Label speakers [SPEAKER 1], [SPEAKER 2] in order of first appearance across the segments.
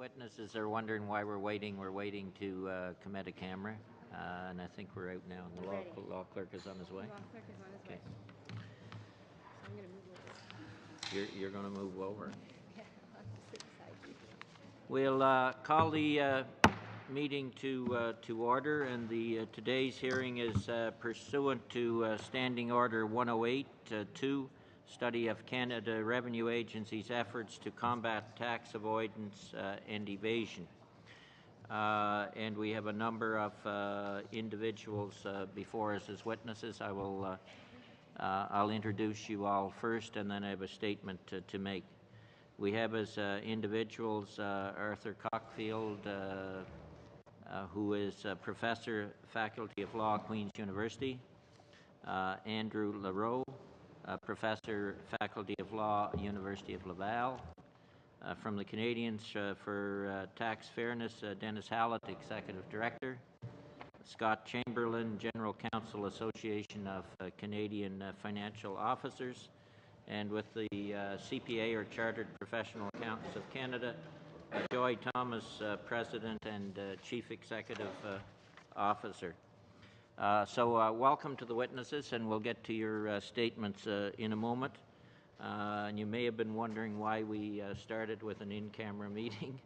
[SPEAKER 1] Witnesses are wondering why we're waiting. We're waiting to commit a camera, and I think we're out now. And the law clerk is on his way.
[SPEAKER 2] The law clerk is on his way. So I'm going to move over.
[SPEAKER 1] You're going to move over.
[SPEAKER 2] Yeah, I'll have to sit beside you.
[SPEAKER 1] We'll call the meeting to order, and the today's hearing is pursuant to Standing Order 108-2, study of Canada Revenue Agency's efforts to combat tax avoidance and evasion. And we have a number of individuals before us as witnesses. I'll introduce you all first, and then I have a statement to make. We have as individuals Arthur Cockfield, who is a professor, Faculty of Law, Queen's University. Andrew Leroux, professor, Faculty of Law, University of Laval. From the Canadians for Tax Fairness, Dennis Hallett, Executive Director. Scott Chamberlain, General Counsel, Association of Canadian Financial Officers. And with the CPA, or Chartered Professional Accountants of Canada, Joy Thomas, President and Chief Executive Officer. So welcome to the witnesses, and we'll get to your statements in a moment. And you may have been wondering why we started with an in-camera meeting.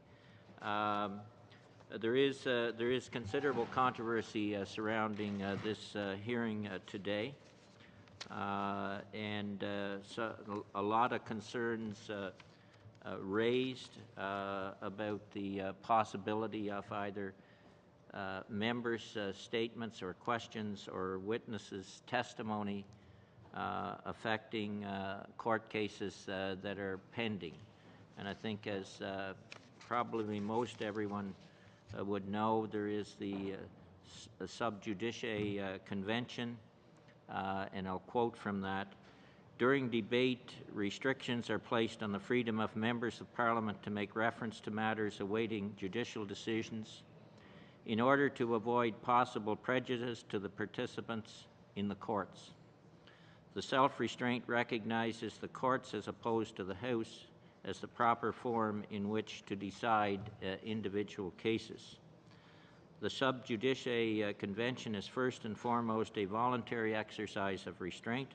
[SPEAKER 1] There is considerable controversy surrounding this hearing today, and so a lot of concerns raised about the possibility of either members' statements or questions or witnesses' testimony affecting court cases that are pending. And I think, as probably most everyone would know, there is the Sub Judice Convention, and I'll quote from that. During debate, restrictions are placed on the freedom of members of Parliament to make reference to matters awaiting judicial decisions in order to avoid possible prejudice to the participants in the courts. The self-restraint recognizes the courts, as opposed to the House, as the proper forum in which to decide individual cases. The Sub Judice Convention is first and foremost a voluntary exercise of restraint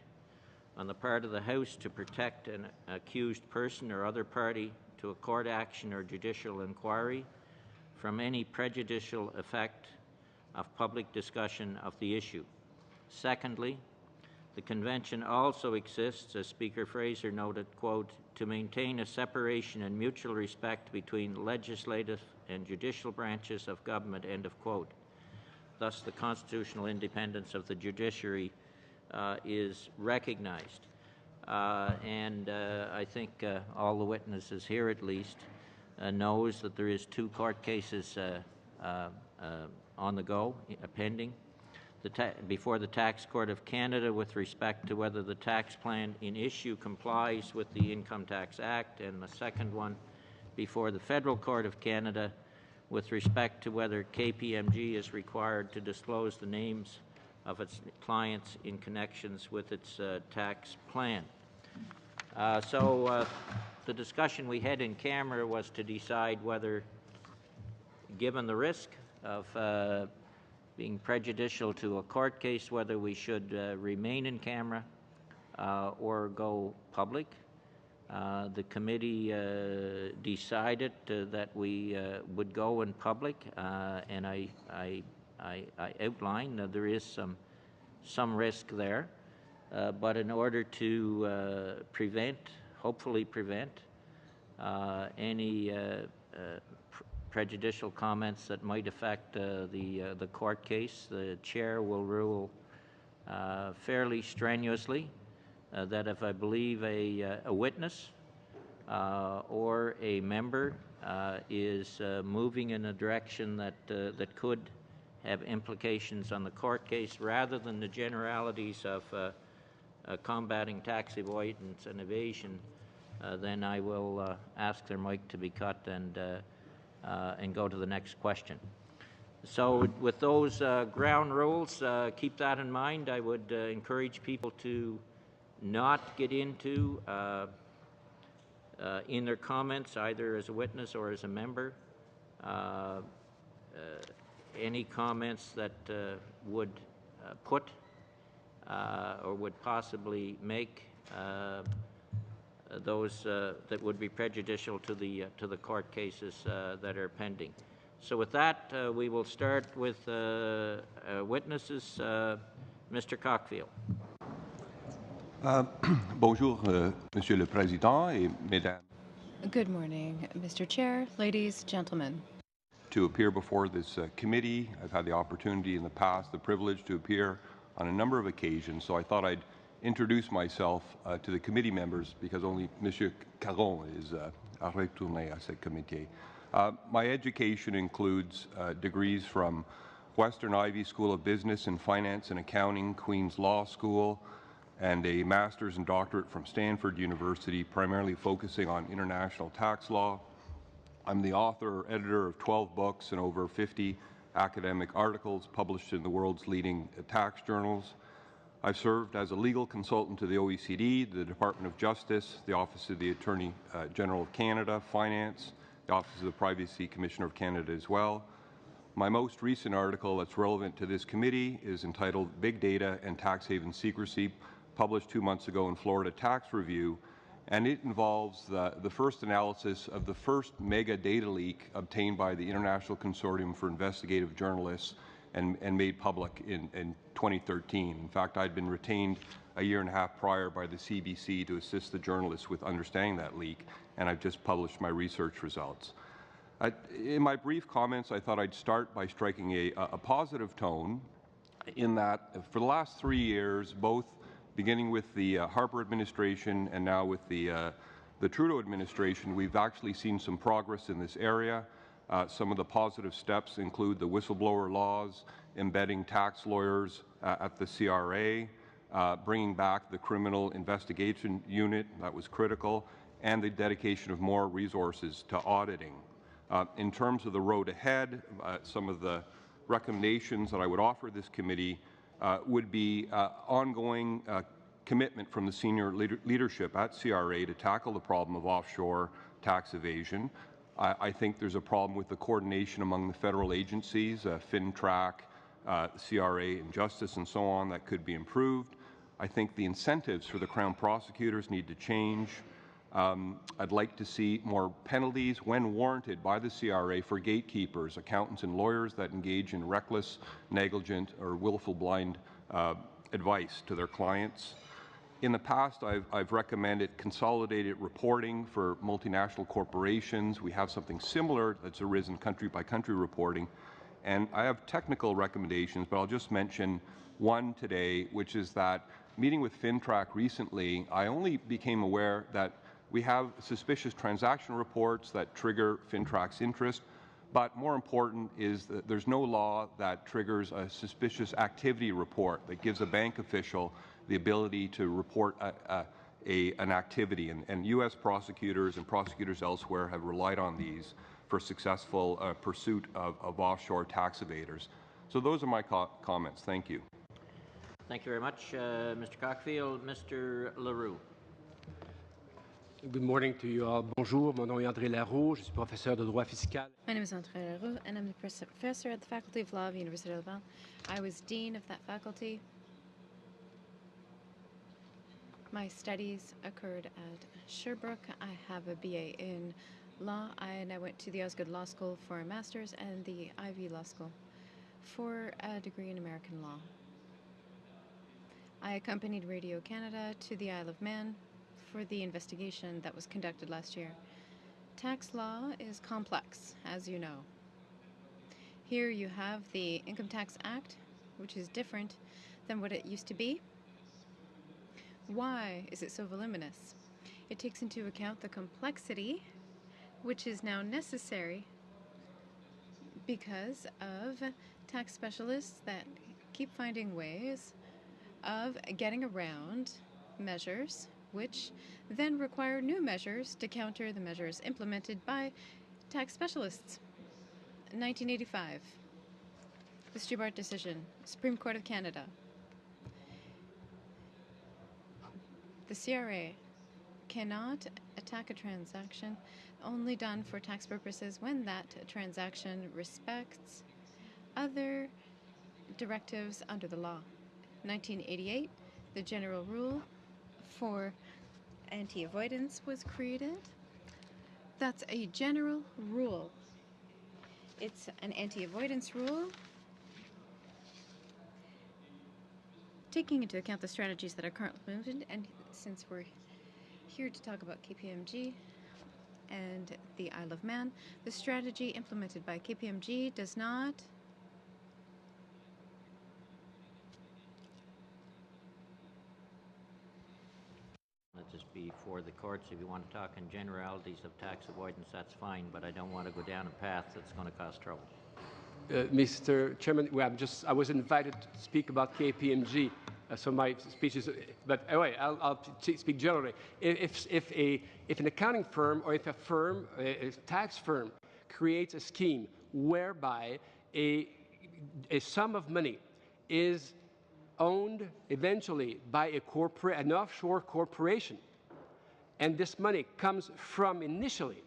[SPEAKER 1] on the part of the House to protect an accused person or other party to a court action or judicial inquiry from any prejudicial effect of public discussion of the issue. Secondly, the Convention also exists, as Speaker Fraser noted, quote, to maintain a separation and mutual respect between legislative and judicial branches of government, end of quote. Thus, the constitutional independence of the judiciary is recognized. And I think all the witnesses here, at least, knows that there is 2 court cases on the go, pending, before the Tax Court of Canada with respect to whether the tax plan in issue complies with the Income Tax Act, and the second one before the Federal Court of Canada with respect to whether KPMG is required to disclose the names of its clients in connections with its tax plan. So the discussion we had in camera was to decide whether, given the risk of being prejudicial to a court case, whether we should remain in camera or go public. The committee decided that we would go in public, and I outlined that there is some risk there, but in order to hopefully prevent any prejudicial comments that might affect the court case, the chair will rule fairly strenuously that if I believe a witness or a member is moving in a direction that could have implications on the court case, rather than the generalities of combating tax avoidance and evasion, then I will ask their mic to be cut and go to the next question. So with those ground rules, keep that in mind. I would encourage people to not get into in their comments, either as a witness or as a member, Any comments that would put or would possibly make those that would be prejudicial to the court cases that are pending. So with that, we will start with witnesses. Mr. Cockfield.
[SPEAKER 3] Bonjour, Monsieur le Président et Mesdames.
[SPEAKER 4] Good morning, Mr. Chair, ladies, gentlemen.
[SPEAKER 3] To appear before this committee, I've had the opportunity in the past, the privilege to appear on a number of occasions, so I thought I'd introduce myself to the committee members because only Monsieur Caron is retourné à ce comité. My education includes degrees from Western Ivy School of Business in Finance and Accounting, Queen's Law School, and a master's and doctorate from Stanford University, primarily focusing on international tax law. I'm the author or editor of 12 books and over 50 academic articles published in the world's leading tax journals. I've served as a legal consultant to the OECD, the Department of Justice, the Office of the Attorney General of Canada, Finance, the Office of the Privacy Commissioner of Canada as well. My most recent article that's relevant to this committee is entitled Big Data and Tax Haven Secrecy, published 2 months ago in Florida Tax Review, and it involves the first analysis of the first mega data leak obtained by the International Consortium for Investigative Journalists and made public in 2013. In fact, I'd been retained a year and a half prior by the CBC to assist the journalists with understanding that leak, and I've just published my research results. In my brief comments, I thought I'd start by striking a positive tone in that for the last 3 years, both beginning with the Harper administration and now with the Trudeau administration, we've actually seen some progress in this area. Some of the positive steps include the whistleblower laws, embedding tax lawyers at the CRA, bringing back the criminal investigation unit, that was critical, and the dedication of more resources to auditing. In terms of the road ahead, some of the recommendations that I would offer this committee would be ongoing commitment from the senior leadership at CRA to tackle the problem of offshore tax evasion. I think there's a problem with the coordination among the federal agencies, FINTRAC, CRA, and Justice, and so on, that could be improved. I think the incentives for the Crown prosecutors need to change. I'd like to see more penalties when warranted by the CRA for gatekeepers, accountants and lawyers that engage in reckless, negligent, or willful blind advice to their clients. In the past, I've recommended consolidated reporting for multinational corporations. We have something similar that's arisen country-by-country reporting. And I have technical recommendations, but I'll just mention one today, which is that meeting with FINTRAC recently, I only became aware that we have suspicious transaction reports that trigger FINTRAC's interest, but more important is that there's no law that triggers a suspicious activity report that gives a bank official the ability to report an activity. And U.S. prosecutors and prosecutors elsewhere have relied on these for successful pursuit of offshore tax evaders. So those are my comments. Thank you.
[SPEAKER 1] Thank you very much, Mr. Cockfield. Mr. Leroux.
[SPEAKER 5] Good morning to you all. Bonjour, mon nom est André Laroux. Je suis professeur de droit fiscal.
[SPEAKER 2] My name is André Leroux, and I'm the professor at the Faculty of Law of the University of Laval. I was dean of that faculty. My studies occurred at Sherbrooke. I have a BA in law, and I went to the Osgoode Law School for a master's and the Ivy Law School for a degree in American law. I accompanied Radio Canada to the Isle of Man for the investigation that was conducted last year. Tax law is complex, as you know. Here you have the Income Tax Act, which is different than what it used to be. Why is it so voluminous? It takes into account the complexity, which is now necessary because of tax specialists that keep finding ways of getting around measures which then require new measures to counter the measures implemented by tax specialists. 1985, the Stubart decision, Supreme Court of Canada. The CRA cannot attack attack a transaction only done for tax purposes when that transaction respects other directives under the law. 1988, the general rule for anti-avoidance was created. That's a general rule. It's an anti-avoidance rule taking into account the strategies that are currently implemented, and since we're here to talk about KPMG and the Isle of Man, the strategy implemented by KPMG does not
[SPEAKER 1] Let this be for the courts. If you want to talk in generalities of tax avoidance, that's fine, but I don't want to go down a path that's going to cause trouble.
[SPEAKER 5] Mr. Chairman, well, I was invited to speak about KPMG, so my speech is, but anyway, I'll speak generally. If an accounting firm or if a firm, a tax firm, creates a scheme whereby a sum of money is owned eventually by an offshore corporation, and this money comes from initially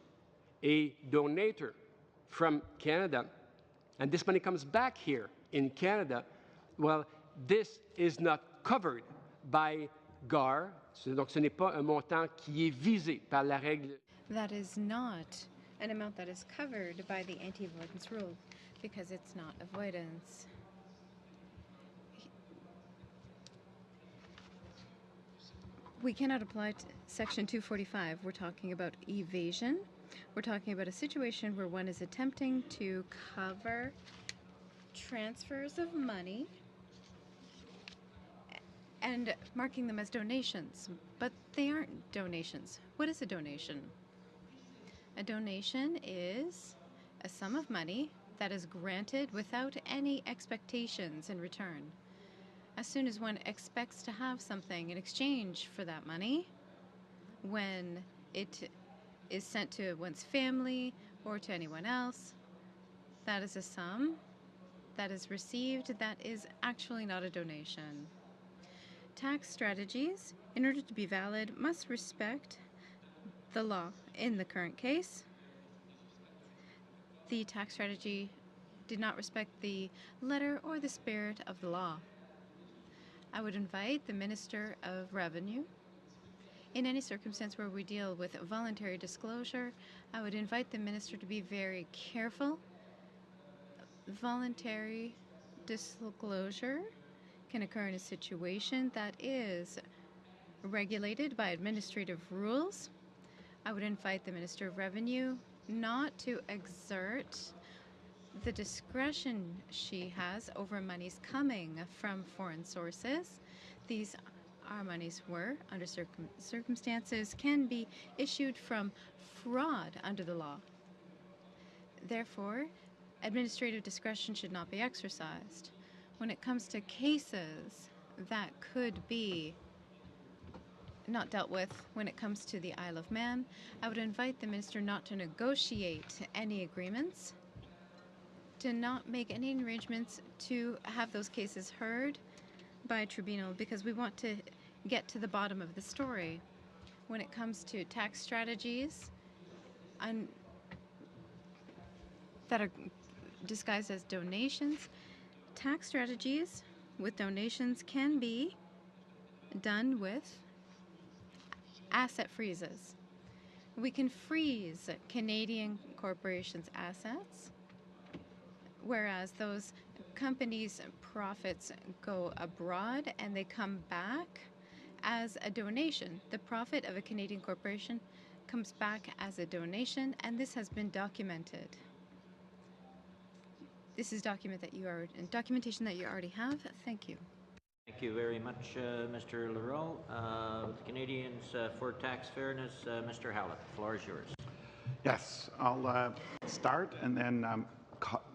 [SPEAKER 5] a donator from Canada, and this money comes back here in Canada, well, this is not covered by GAR, donc ce n'est pas un montant qui est visé par la règle.
[SPEAKER 2] That is not an amount that is covered by the anti-avoidance rule because it's not avoidance. We cannot apply to Section 245. We're talking about evasion. We're talking about a situation where one is attempting to cover transfers of money and marking them as donations, but they aren't donations. What is a donation? A donation is a sum of money that is granted without any expectations in return. As soon as one expects to have something in exchange for that money, when it is sent to one's family or to anyone else, that is a sum that is received that is actually not a donation. Tax strategies, in order to be valid, must respect the law. In the current case, the tax strategy did not respect the letter or the spirit of the law. I would invite the Minister of Revenue, in any circumstance where we deal with voluntary disclosure, I would invite the Minister to be very careful. Voluntary disclosure can occur in a situation that is regulated by administrative rules. I would invite the Minister of Revenue not to exert the discretion she has over monies coming from foreign sources. These are monies where, under circumstances, can be issued from fraud under the law. Therefore, administrative discretion should not be exercised. When it comes to cases that could be not dealt with when it comes to the Isle of Man, I would invite the Minister not to negotiate any agreements, to not make any arrangements to have those cases heard by a tribunal, because we want to get to the bottom of the story. When it comes to tax strategies that are disguised as donations, tax strategies with donations can be done with asset freezes. We can freeze Canadian corporations' assets, whereas those companies' profits go abroad and they come back as a donation. The profit of a Canadian corporation comes back as a donation, and this has been documented. This is documentation that you already have. Thank you.
[SPEAKER 1] Thank you very much, Mr. Leroux. Canadians for Tax Fairness, Mr. Hallett, the floor is yours.
[SPEAKER 6] Yes, I'll start, and then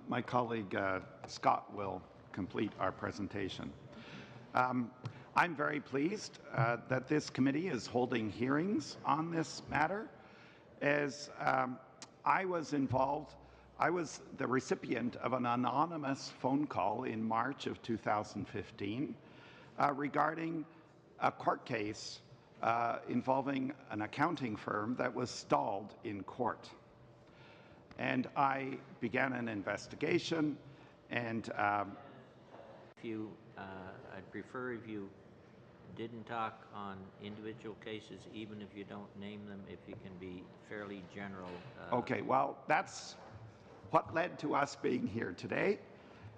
[SPEAKER 6] my colleague Scott will complete our presentation. I'm very pleased that this committee is holding hearings on this matter, as I was involved. I was the recipient of an anonymous phone call in March of 2015 regarding a court case involving an accounting firm that was stalled in court. And I began an investigation, and
[SPEAKER 1] I'd prefer if you didn't talk on individual cases, even if you don't name them, if you can be fairly general.
[SPEAKER 6] Okay, well, that's what led to us being here today,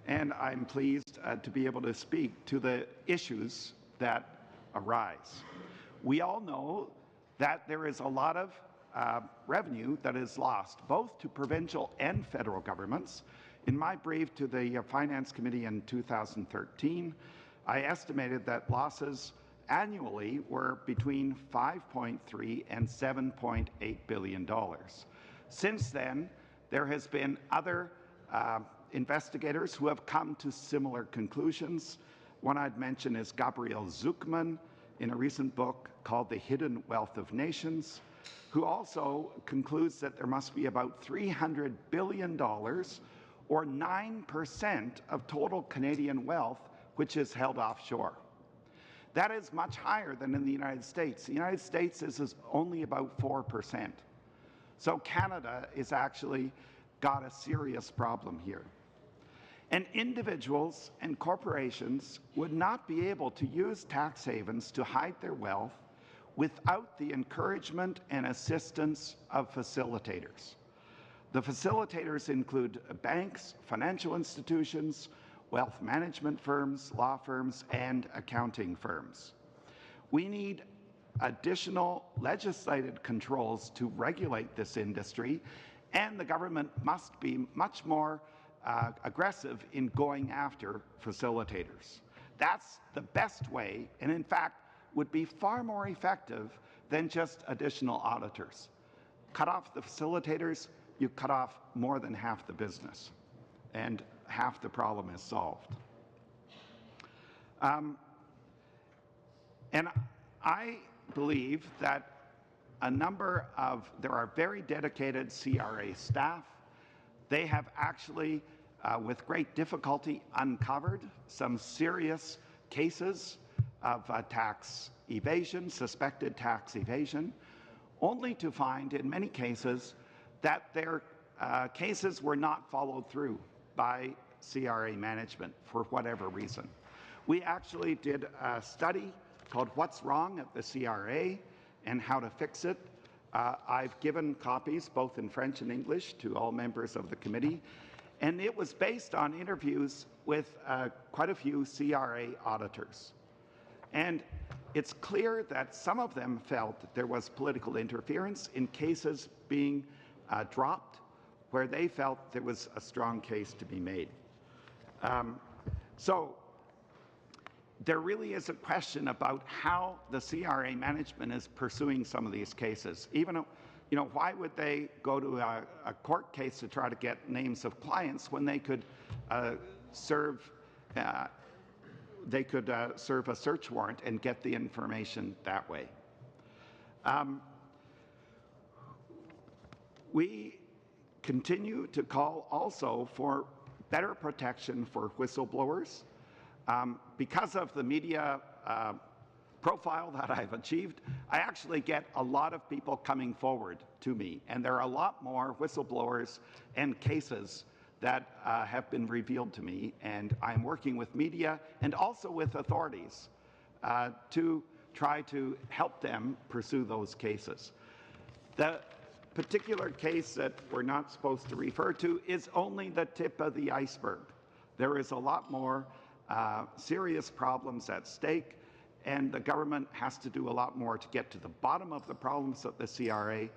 [SPEAKER 6] and I'm pleased to be able to speak to the issues that arise. We all know that there is a lot of revenue that is lost, both to provincial and federal governments. In my brief to the Finance Committee in 2013, I estimated that losses annually were between $5.3 and $7.8 billion. Since then, there has been other investigators who have come to similar conclusions. One I'd mention is Gabriel Zucman in a recent book called The Hidden Wealth of Nations, who also concludes that there must be about $300 billion or 9% of total Canadian wealth which is held offshore. That is much higher than in the United States. The United States is only about 4%. So Canada is actually got a serious problem here. And individuals and corporations would not be able to use tax havens to hide their wealth without the encouragement and assistance of facilitators. The facilitators include banks, financial institutions, wealth management firms, law firms, and accounting firms. We need additional legislated controls to regulate this industry, and the government must be much more aggressive in going after facilitators. That's the best way, and in fact, would be far more effective than just additional auditors. Cut off the facilitators, you cut off more than half the business, and half the problem is solved. And I believe that there are very dedicated CRA staff. They have actually, with great difficulty, uncovered some serious cases of tax evasion, suspected tax evasion, only to find in many cases that their cases were not followed through by CRA management for whatever reason. We actually did a study called What's Wrong at the CRA and How to Fix It. I've given copies both in French and English to all members of the committee, and it was based on interviews with quite a few CRA auditors. And it's clear that some of them felt that there was political interference in cases being dropped where they felt there was a strong case to be made. So there really is a question about how the CRA management is pursuing some of these cases. Even, why would they go to a court case to try to get names of clients when they could serve a search warrant and get the information that way? We continue to call also for better protection for whistleblowers. Because of the media profile that I've achieved, I actually get a lot of people coming forward to me, and there are a lot more whistleblowers and cases that have been revealed to me, and I'm working with media and also with authorities to try to help them pursue those cases. The particular case that we're not supposed to refer to is only the tip of the iceberg. There is a lot more serious problems at stake, and the government has to do a lot more to get to the bottom of the problems of the CRA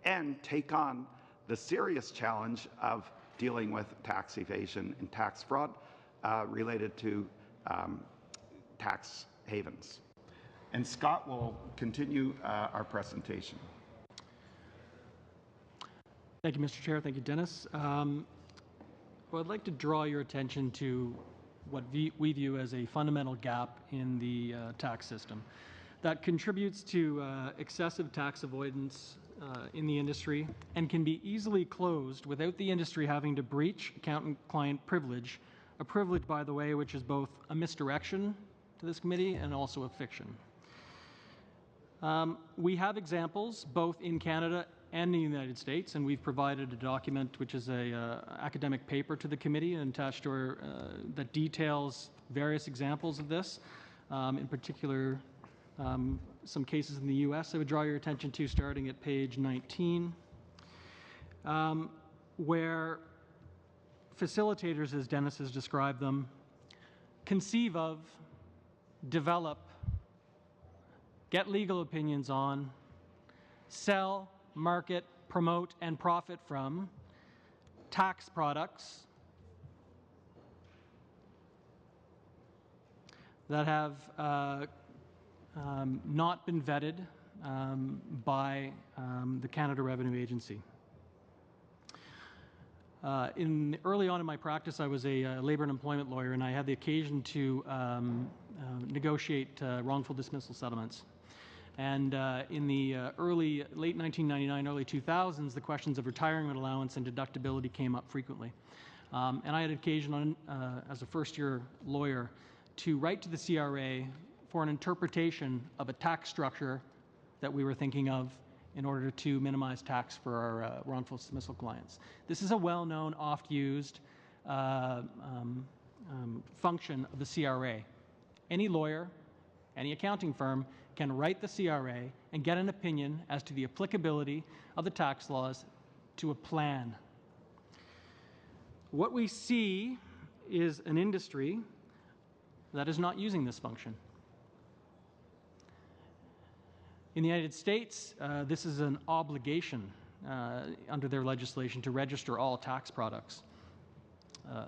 [SPEAKER 6] and take on the serious challenge of dealing with tax evasion and tax fraud related to tax havens. And Scott will continue our presentation.
[SPEAKER 7] Thank you, Mr. Chair. Thank you, Dennis. Well, I'd like to draw your attention to what we view as a fundamental gap in the tax system that contributes to excessive tax avoidance in the industry and can be easily closed without the industry having to breach accountant-client privilege, a privilege, by the way, which is both a misdirection to this committee and also a fiction. We have examples both in Canada and in the United States, and we've provided a document which is a academic paper to the committee and attached to our, that details various examples of this, in particular some cases in the U.S. I would draw your attention to starting at page 19, where facilitators, as Dennis has described them, conceive of, develop, get legal opinions on, sell, market, promote, and profit from tax products that have not been vetted by the Canada Revenue Agency. Early on in my practice, I was a labor and employment lawyer, and I had the occasion to negotiate wrongful dismissal settlements. And in the late 1999, early 2000s, the questions of retirement allowance and deductibility came up frequently. And I had occasion, as a first-year lawyer, to write to the CRA for an interpretation of a tax structure that we were thinking of in order to minimize tax for our wrongful dismissal clients. This is a well-known, oft-used function of the CRA. Any lawyer, any accounting firm can write the CRA and get an opinion as to the applicability of the tax laws to a plan. What we see is an industry that is not using this function. In the United States, this is an obligation under their legislation to register all tax products.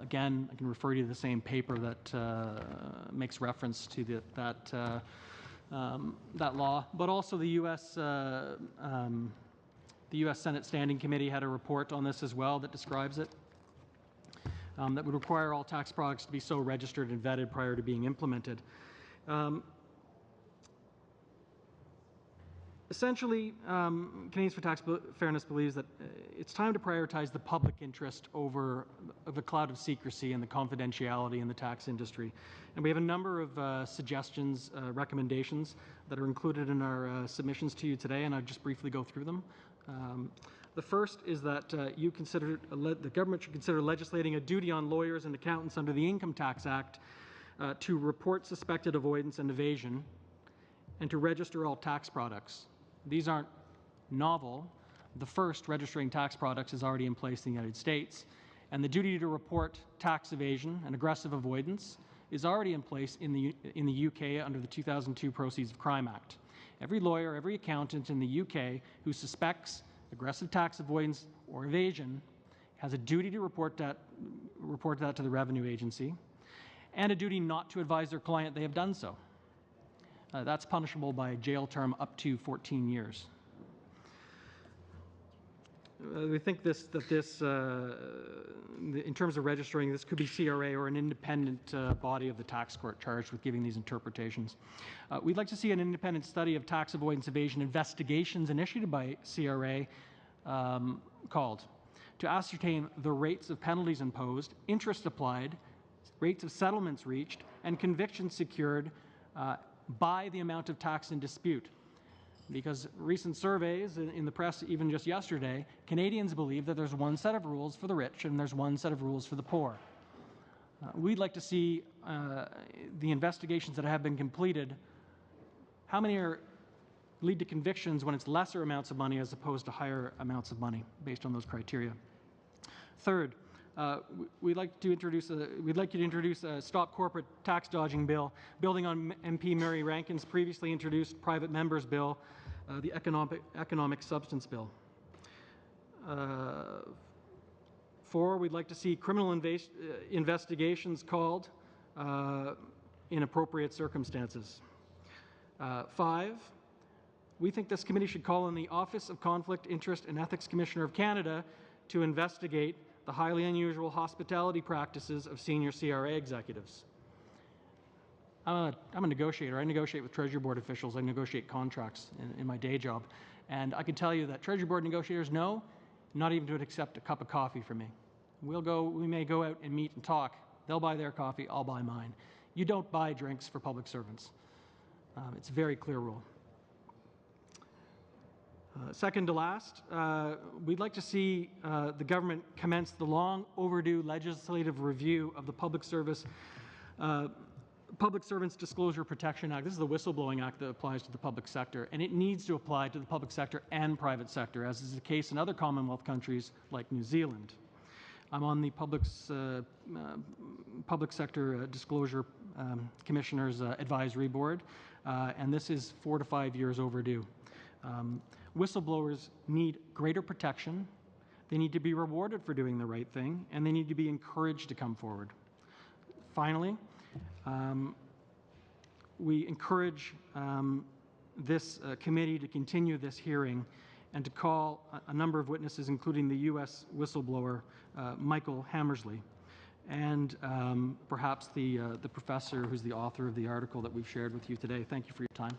[SPEAKER 7] Again, I can refer you to the same paper that makes reference to that law, but also the U.S. Senate Standing Committee had a report on this as well that describes it, that would require all tax products to be so registered and vetted prior to being implemented. Essentially, Canadians for Tax Fairness believes that it's time to prioritize the public interest over the cloud of secrecy and the confidentiality in the tax industry. And we have a number of suggestions, recommendations that are included in our submissions to you today, and I'll just briefly go through them. The first is that the government should consider legislating a duty on lawyers and accountants under the Income Tax Act to report suspected avoidance and evasion and to register all tax products. These aren't novel. The first, registering tax products, is already in place in the United States, and the duty to report tax evasion and aggressive avoidance is already in place in the UK under the 2002 Proceeds of Crime Act. Every lawyer, every accountant in the UK who suspects aggressive tax avoidance or evasion has a duty to report that to the Revenue Agency, and a duty not to advise their client they have done so. That's punishable by a jail term up to 14 years. We think in terms of registering, this could be CRA or an independent body of the tax court charged with giving these interpretations. We'd like to see an independent study of tax avoidance evasion investigations initiated by CRA called to ascertain the rates of penalties imposed, interest applied, rates of settlements reached, and convictions secured by the amount of tax in dispute. Because recent surveys in the press, even just yesterday, Canadians believe that there's one set of rules for the rich and there's one set of rules for the poor. We'd like to see the investigations that have been completed, how many lead to convictions when it's lesser amounts of money as opposed to higher amounts of money based on those criteria. Third, we'd like you to introduce a Stop Corporate Tax Dodging Bill, building on MP Mary Rankin's previously introduced private members bill, the Economic Substance Bill. 4, we'd like to see criminal investigations called in appropriate circumstances. 5, we think this committee should call on the Office of Conflict, Interest and Ethics Commissioner of Canada to investigate the highly unusual hospitality practices of senior CRA executives. I'm a negotiator. I negotiate with Treasury Board officials. I negotiate contracts in my day job. And I can tell you that Treasury Board negotiators know not even to accept a cup of coffee from me. We may go out and meet and talk. They'll buy their coffee, I'll buy mine. You don't buy drinks for public servants. It's a very clear rule. Second to last, we'd like to see the government commence the long overdue legislative review of the Public Servants Disclosure Protection Act. This is the whistleblowing act that applies to the public sector, and it needs to apply to the public sector and private sector, as is the case in other Commonwealth countries like New Zealand. I'm on the Public Sector Disclosure Commissioner's Advisory Board, and this is 4 to 5 years overdue. Whistleblowers need greater protection, they need to be rewarded for doing the right thing, and they need to be encouraged to come forward. Finally, we encourage this committee to continue this hearing and to call a number of witnesses, including the U.S. whistleblower Michael Hammersley, and perhaps the professor who's the author of the article that we've shared with you today. Thank you for your time.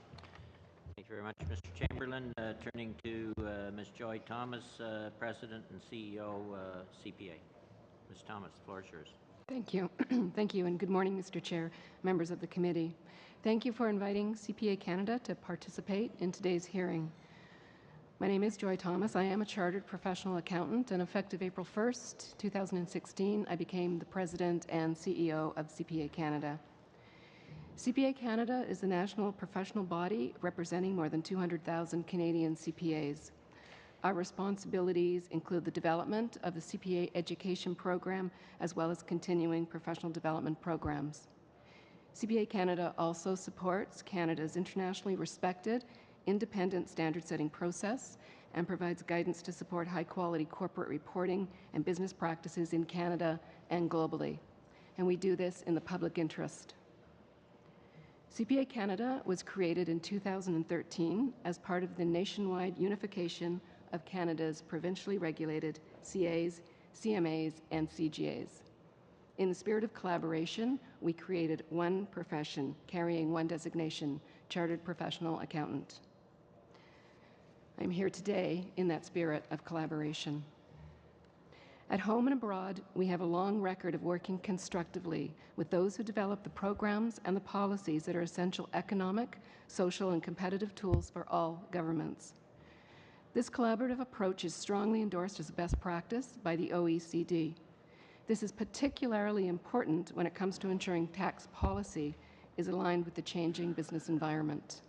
[SPEAKER 1] Thank you very much, Mr. Chamberlain. Turning to Ms. Joy Thomas, President and CEO, CPA. Ms. Thomas, the floor is yours.
[SPEAKER 8] Thank you. Thank you, and good morning, Mr. Chair, members of the committee. Thank you for inviting CPA Canada to participate in today's hearing. My name is Joy Thomas. I am a chartered professional accountant, and effective April 1st, 2016, I became the President and CEO of CPA Canada. CPA Canada is the national professional body representing more than 200,000 Canadian CPAs. Our responsibilities include the development of the CPA education program as well as continuing professional development programs. CPA Canada also supports Canada's internationally respected independent standard-setting process and provides guidance to support high-quality corporate reporting and business practices in Canada and globally. And we do this in the public interest. CPA Canada was created in 2013 as part of the nationwide unification of Canada's provincially regulated CAs, CMAs, and CGAs. In the spirit of collaboration, we created one profession carrying one designation, Chartered Professional Accountant. I'm here today in that spirit of collaboration. At home and abroad, we have a long record of working constructively with those who develop the programs and the policies that are essential economic, social, and competitive tools for all governments. This collaborative approach is strongly endorsed as a best practice by the OECD. This is particularly important when it comes to ensuring tax policy is aligned with the changing business environment.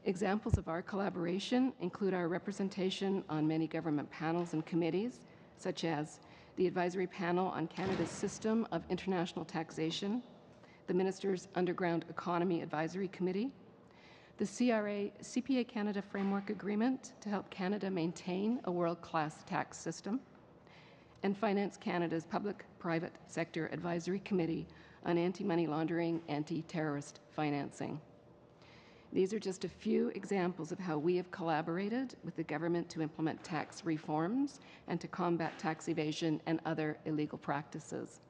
[SPEAKER 8] Examples of our collaboration include our representation on many government panels and committees, such as the Advisory Panel on Canada's System of International Taxation, the Minister's Underground Economy Advisory Committee, the CPA Canada Framework Agreement to help Canada maintain a world-class tax system, and Finance Canada's Public-Private Sector Advisory Committee on Anti-Money Laundering, Anti-Terrorist Financing. These are just a few examples of how we have collaborated with the government to implement tax reforms and to combat tax evasion and other illegal practices.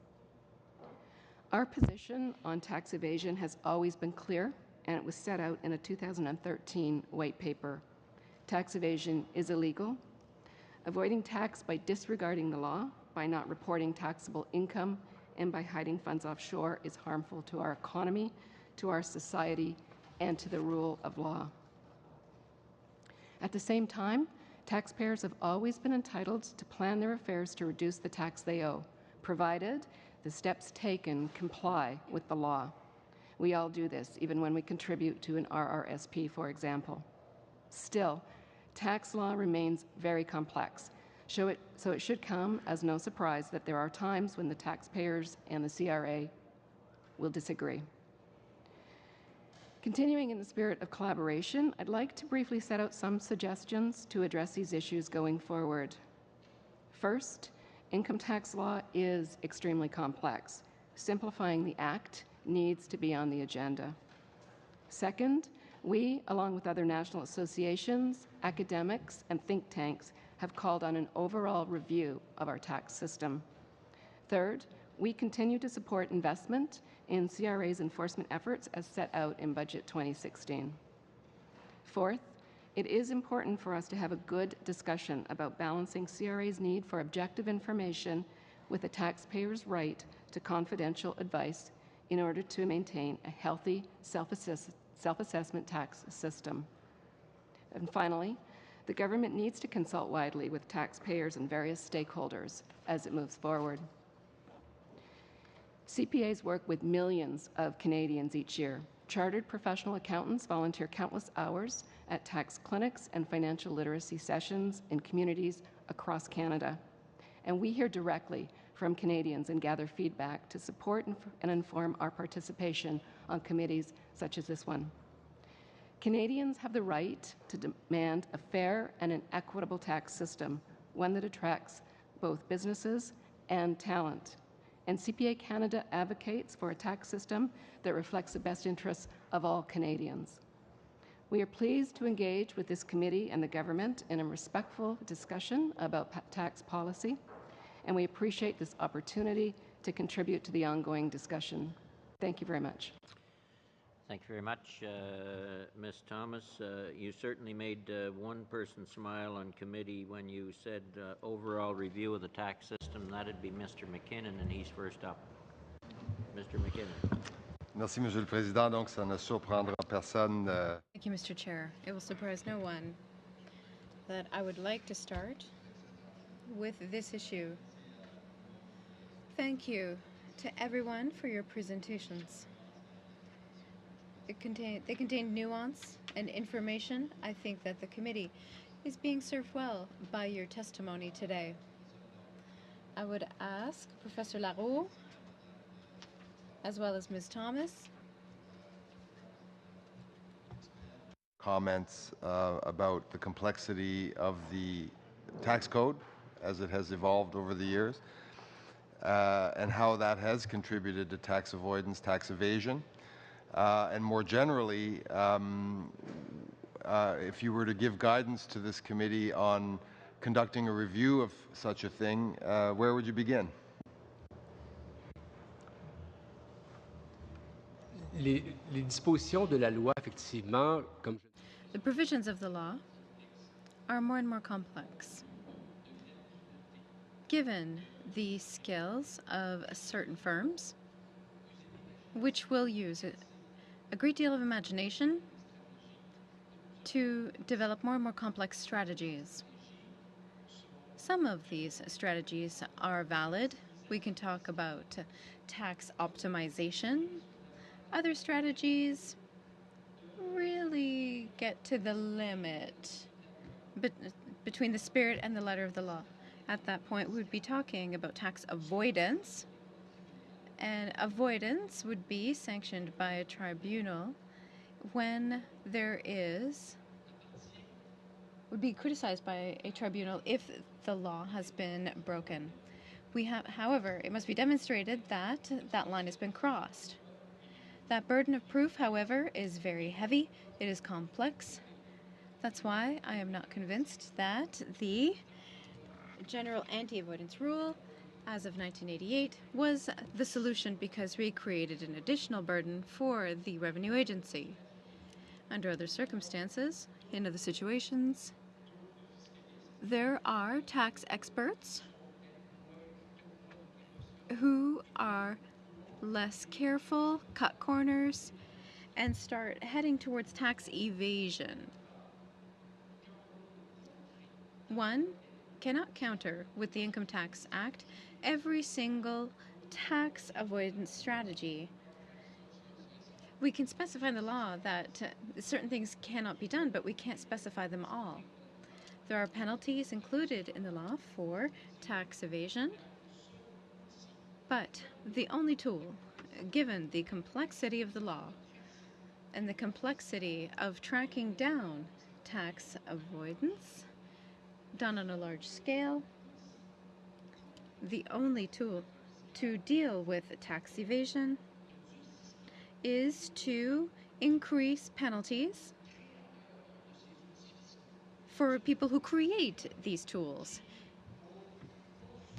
[SPEAKER 8] Our position on tax evasion has always been clear, and it was set out in a 2013 white paper. Tax evasion is illegal. Avoiding tax by disregarding the law, by not reporting taxable income, and by hiding funds offshore is harmful to our economy, to our society, and to the rule of law. At the same time, taxpayers have always been entitled to plan their affairs to reduce the tax they owe, provided the steps taken comply with the law. We all do this, even when we contribute to an RRSP, for example. Still, tax law remains very complex, so it should come as no surprise that there are times when the taxpayers and the CRA will disagree. Continuing in the spirit of collaboration, I'd like to briefly set out some suggestions to address these issues going forward. First, income tax law is extremely complex. Simplifying the act needs to be on the agenda. Second, we, along with other national associations, academics, and think tanks, have called on an overall review of our tax system. Third, we continue to support investment in CRA's enforcement efforts as set out in Budget 2016. Fourth, it is important for us to have a good discussion about balancing CRA's need for objective information with the taxpayer's right to confidential advice in order to maintain a healthy self-assessment tax system. And finally, The government needs to consult widely with taxpayers and various stakeholders as it moves forward. CPAs work with millions of Canadians each year. Chartered professional accountants volunteer countless hours at tax clinics and financial literacy sessions in communities across Canada. And we hear directly from Canadians and gather feedback to support and inform our participation on committees such as this one. Canadians have the right to demand a fair and an equitable tax system, one that attracts both businesses and talent. And CPA Canada advocates for a tax system that reflects the best interests of all Canadians. We are pleased to engage with this committee and the government in a respectful discussion about tax policy, and we appreciate this opportunity to contribute to the ongoing discussion. Thank you very much.
[SPEAKER 1] Thank you very much, Ms. Thomas. You certainly made one person smile on committee when you said overall review of the tax system. That'd be Mr. McKinnon, and he's first up. Mr. McKinnon.
[SPEAKER 9] Merci, Monsieur le Président. Donc, ça ne surprendra personne.
[SPEAKER 2] Thank you, Mr. Chair. It will surprise no one that I would like to start with this issue. Thank you to everyone for your presentations. They contain nuance and information. I think that the committee is being served well by your testimony today. I would ask Professor Laroux, as well as Ms. Thomas.
[SPEAKER 9] Comments about the complexity of the tax code as it has evolved over the years and how that has contributed to tax avoidance, tax evasion. And more generally, if you were to give guidance to this committee on conducting a review of such a thing, where would you begin?
[SPEAKER 5] Les dispositions de la loi, effectivement, comme
[SPEAKER 2] The provisions of the law are more and more complex. Given the skills of certain firms, which will use a great deal of imagination to develop more and more complex strategies. Some of these strategies are valid. We can talk about tax optimization. Other strategies really get to the limit between the spirit and the letter of the law. At that point, we would be talking about tax avoidance, and avoidance would be sanctioned by a tribunal when would be criticized by a tribunal if the law has been broken. However, it must be demonstrated that that line has been crossed. That burden of proof, however, is very heavy. It is complex. That's why I am not convinced that the General Anti-Avoidance Rule, as of 1988, was the solution, because we created an additional burden for the Revenue Agency. Under other circumstances, in other situations, there are tax experts who are less careful, cut corners, and start heading towards tax evasion. One cannot counter with the Income Tax Act every single tax avoidance strategy. We can specify in the law that certain things cannot be done, but we can't specify them all. There are penalties included in the law for tax evasion, but the only tool, given the complexity of the law and the complexity of tracking down tax avoidance done on a large scale, the only tool to deal with tax evasion is to increase penalties for people who create these tools.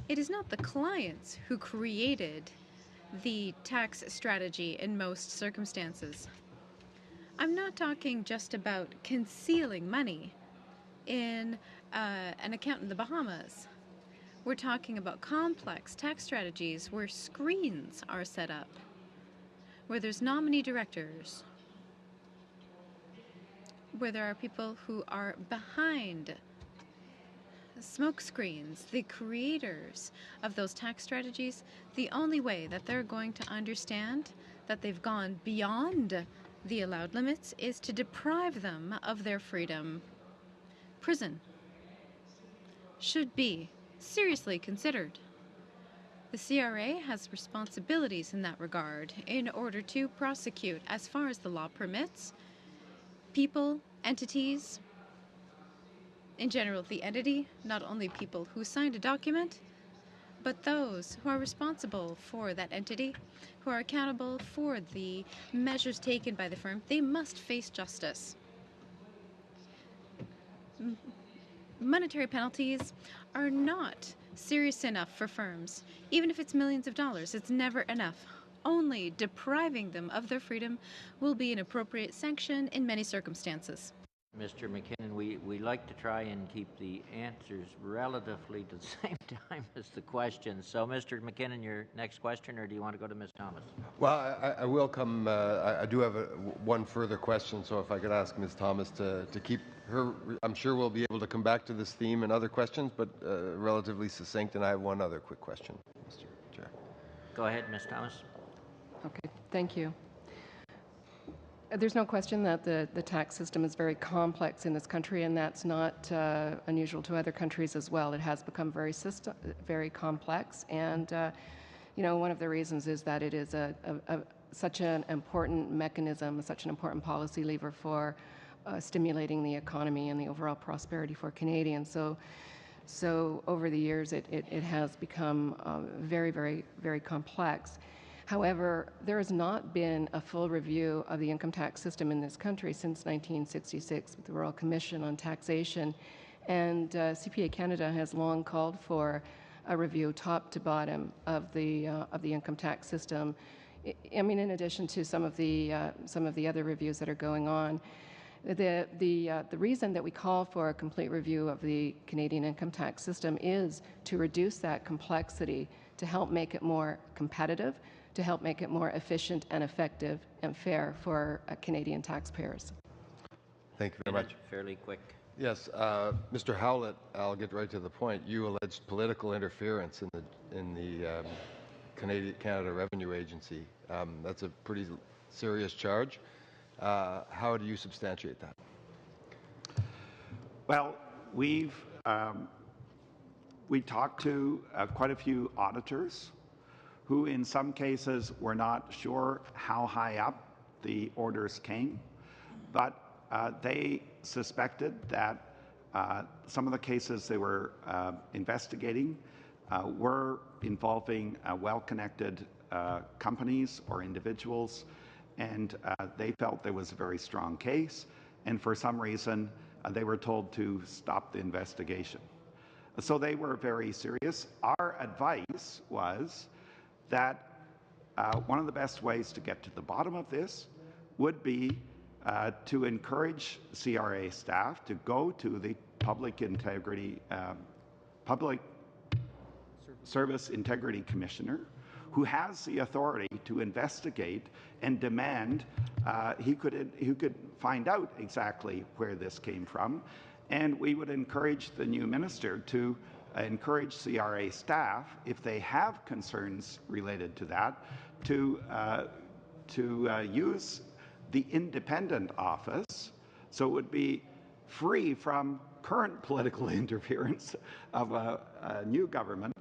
[SPEAKER 2] It is not the clients who created the tax strategy in most circumstances. I'm not talking just about concealing money in an account in the Bahamas. We're talking about complex tax strategies where screens are set up, where there's nominee directors where there are people who are behind smoke screens, the creators of those tax strategies, the only way that they're going to understand that they've gone beyond the allowed limits is to deprive them of their freedom. Prison should be seriously considered. The CRA has responsibilities in that regard in order to prosecute, as far as the law permits, people, entities, in general the entity, not only people who signed a document, but those who are responsible for that entity, who are accountable for the measures taken by the firm. They must face justice. Monetary penalties are not serious enough for firms. Even if it's millions of dollars, it's never enough. Only depriving them of their freedom will be an appropriate sanction in many circumstances.
[SPEAKER 1] Mr. McKinnon, we like to try and keep the answers relatively to the same time as the questions. So, Mr. McKinnon, your next question, or do you want to go to Ms. Thomas?
[SPEAKER 9] Well, I will come. I do have one further question, so if I could ask Ms. Thomas to keep her. I'm sure we'll be able to come back to this theme and other questions, but relatively succinct. And I have one other quick question, Mr. Chair.
[SPEAKER 1] Go ahead, Ms. Thomas.
[SPEAKER 8] Okay, thank you. There's no question that the tax system is very complex in this country, and that's not unusual to other countries as well. It has become very complex, and one of the reasons is that it is such an important mechanism, such an important policy lever for stimulating the economy and the overall prosperity for Canadians. So over the years, it has become very, very, very complex. However, there has not been a full review of the income tax system in this country since 1966 with the Royal Commission on Taxation, and CPA Canada has long called for a review top to bottom of the income tax system. I mean, in addition to some of the other reviews that are going on. The reason that we call for a complete review of the Canadian income tax system is to reduce that complexity, to help make it more competitive, to help make it more efficient and effective and fair for Canadian taxpayers. Thank you very much.
[SPEAKER 1] Fairly quick.
[SPEAKER 9] Yes, Mr. Howlett, I'll get right to the point. You alleged political interference in the Canada Revenue Agency. That's a pretty serious charge. How do you substantiate that?
[SPEAKER 6] Well, we talked to quite a few auditors who in some cases were not sure how high up the orders came, but they suspected that some of the cases they were investigating were involving well-connected companies or individuals, and they felt there was a very strong case, and for some reason they were told to stop the investigation. So they were very serious. Our advice was that one of the best ways to get to the bottom of this would be to encourage CRA staff to go to the Public Service Integrity Commissioner, who has the authority to investigate and demand he could find out exactly where this came from. And we would encourage the new minister to encourage CRA staff, if they have concerns related to that, to use the independent office, so it would be free from current political interference of a new government,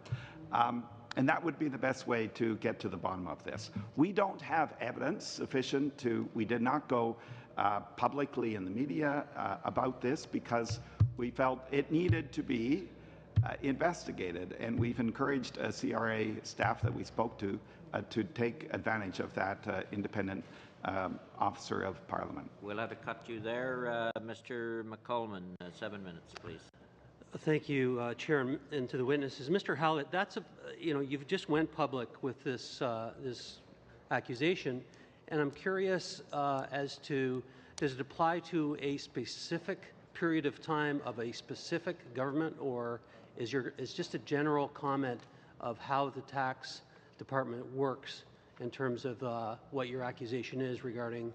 [SPEAKER 6] and that would be the best way to get to the bottom of this. We don't have evidence sufficient we did not go publicly in the media about this because we felt it needed to be investigated, and we've encouraged CRA staff that we spoke to take advantage of that independent officer of Parliament.
[SPEAKER 1] We'll have to cut you there. Mr. McColman, 7 minutes, please.
[SPEAKER 10] Thank you, Chair, and to the witnesses. Mr. Howlett, you've just went public with this accusation, and I'm curious as to, does it apply to a specific period of time of a specific government, or is just a general comment of how the tax department works in terms of what your accusation is regarding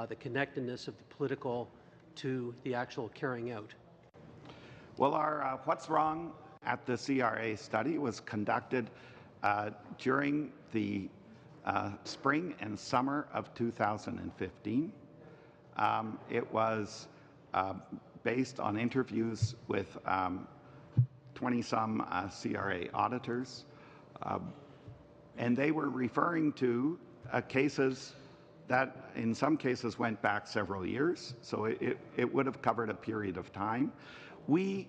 [SPEAKER 10] the connectedness of the political to the actual carrying out?
[SPEAKER 6] Well, our What's Wrong at the CRA study was conducted during the spring and summer of 2015. It was based on interviews with 20-some CRA auditors, and they were referring to cases that in some cases went back several years, so it would have covered a period of time. We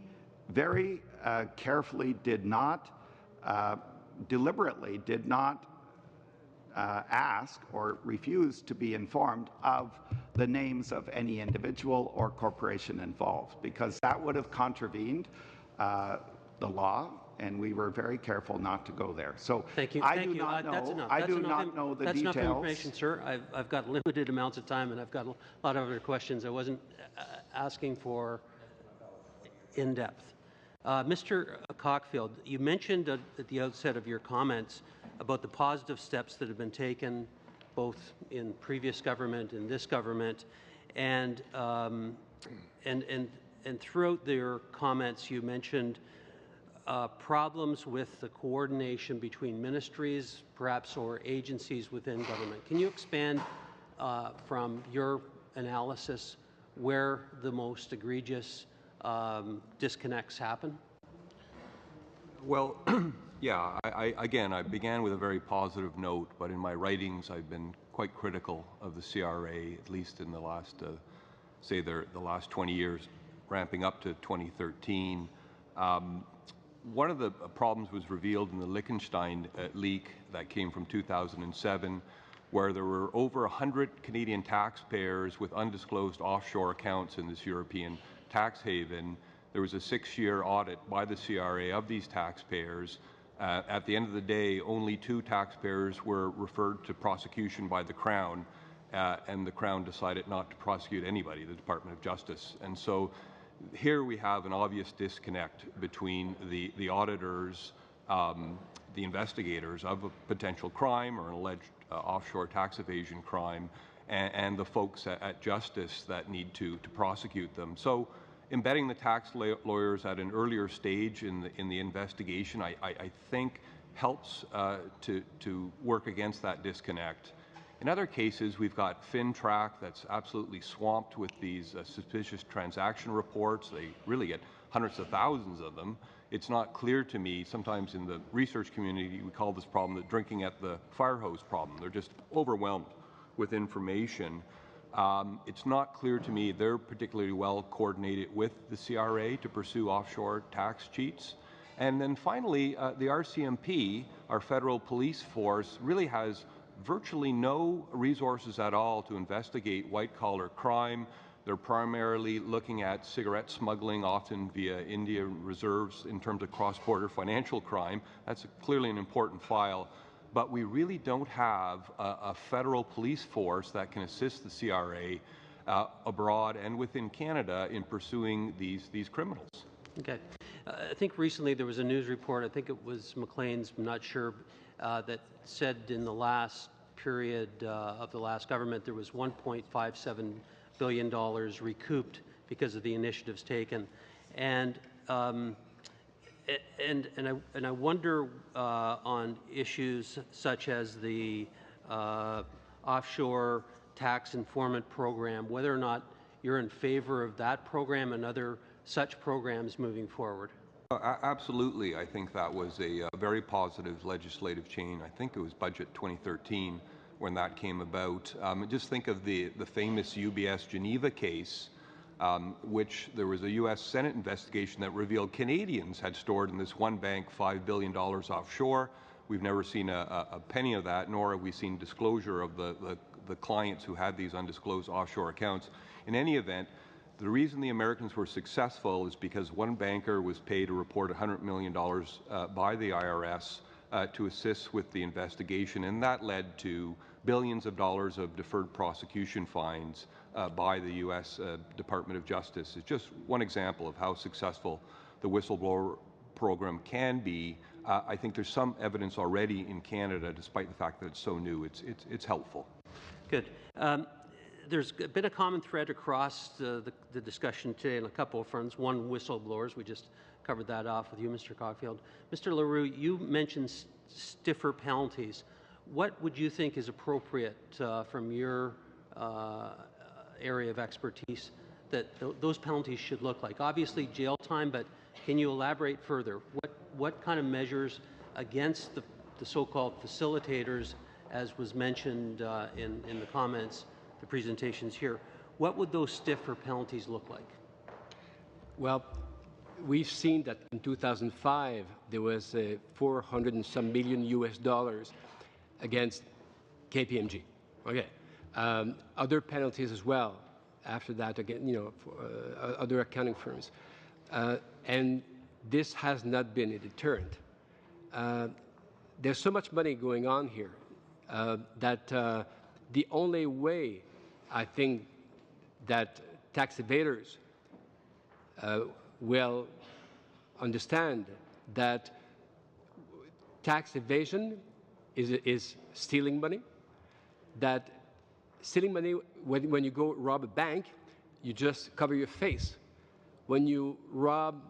[SPEAKER 6] very carefully did not, deliberately did not ask or refuse to be informed of the names of any individual or corporation involved, because that would have contravened the law, and we were very careful not to go there. So
[SPEAKER 10] Thank you.
[SPEAKER 6] I
[SPEAKER 10] Thank
[SPEAKER 6] do
[SPEAKER 10] you.
[SPEAKER 6] not know.
[SPEAKER 10] That's enough.
[SPEAKER 6] I
[SPEAKER 10] That's
[SPEAKER 6] do
[SPEAKER 10] enough
[SPEAKER 6] not know the
[SPEAKER 10] That's
[SPEAKER 6] details.
[SPEAKER 10] enough information, sir. I've got limited amounts of time, and I've got a lot of other questions. I wasn't asking for in-depth. Mr. Cockfield, you mentioned at the outset of your comments about the positive steps that have been taken both in previous government and this government, and throughout your comments you mentioned problems with the coordination between ministries, perhaps, or agencies within government. Can you expand from your analysis where the most egregious disconnects happen?
[SPEAKER 3] Well, yeah, I began with a very positive note, but in my writings I've been quite critical of the CRA, at least in the last, say, the last 20 years, ramping up to 2013. One of the problems was revealed in the Liechtenstein leak that came from 2007, where there were over 100 Canadian taxpayers with undisclosed offshore accounts in this European tax haven. There was a 6-year audit by the CRA of these taxpayers. At the end of the day, only 2 taxpayers were referred to prosecution by the Crown, and the Crown decided not to prosecute anybody, the Department of Justice. And so here we have an obvious disconnect between the auditors, the investigators of a potential crime or an alleged offshore tax evasion crime, and the folks at Justice that need to prosecute them. So embedding the tax lawyers at an earlier stage in the investigation, I think, helps to work against that disconnect. In other cases, we've got FinTrack that's absolutely swamped with these suspicious transaction reports. They really get hundreds of thousands of them. It's not clear to me, sometimes in the research community, we call this problem the drinking at the fire hose problem. They're just overwhelmed with information. It's not clear to me they're particularly well coordinated with the CRA to pursue offshore tax cheats. And then finally, the RCMP, our federal police force, really has virtually no resources at all to investigate white-collar crime. They're primarily looking at cigarette smuggling, often via India reserves in terms of cross-border financial crime. That's clearly an important file. But we really don't have a federal police force that can assist the CRA abroad and within Canada in pursuing these criminals.
[SPEAKER 10] Okay. I think recently there was a news report, I think it was Maclean's, I'm not sure, that said in the last period of the last government there was $1.57 billion recouped because of the initiatives taken. And I wonder on issues such as the offshore tax informant program, whether or not you're in favor of that program and other such programs moving forward.
[SPEAKER 3] Absolutely. I think that was a very positive legislative change. I think it was Budget 2013 when that came about. Just think of the famous UBS Geneva case, which there was a U.S. Senate investigation that revealed Canadians had stored in this one bank $5 billion offshore. We've never seen a penny of that, nor have we seen disclosure of the clients who had these undisclosed offshore accounts. In any event, the reason the Americans were successful is because one banker was paid to report $100 million by the IRS to assist with the investigation, and that led to billions of dollars of deferred prosecution fines by the U.S. Department of Justice. It's just one example of how successful the whistleblower program can be. I think there's some evidence already in Canada, despite the fact that it's so new. It's helpful.
[SPEAKER 10] Good. there's been a common thread across the discussion today on a couple of fronts. One, whistleblowers. We just covered that off with you, Mr. Caulfield. Mr. Leroux, you mentioned stiffer penalties. What would you think is appropriate from your area of expertise that those penalties should look like? Obviously, jail time, but can you elaborate further? What kind of measures against the so-called facilitators, as was mentioned in the comments, the presentations here, what would those stiffer penalties look like?
[SPEAKER 5] Well, we've seen that in 2005 there was $400 and some million US against KPMG. Okay, other penalties as well. After that, again, for, other accounting firms, and this has not been a deterrent. There's so much money going on here that the only way I think that tax evaders will understand that tax evasion is stealing money, that stealing money, when you go rob a bank, you just cover your face. When you rob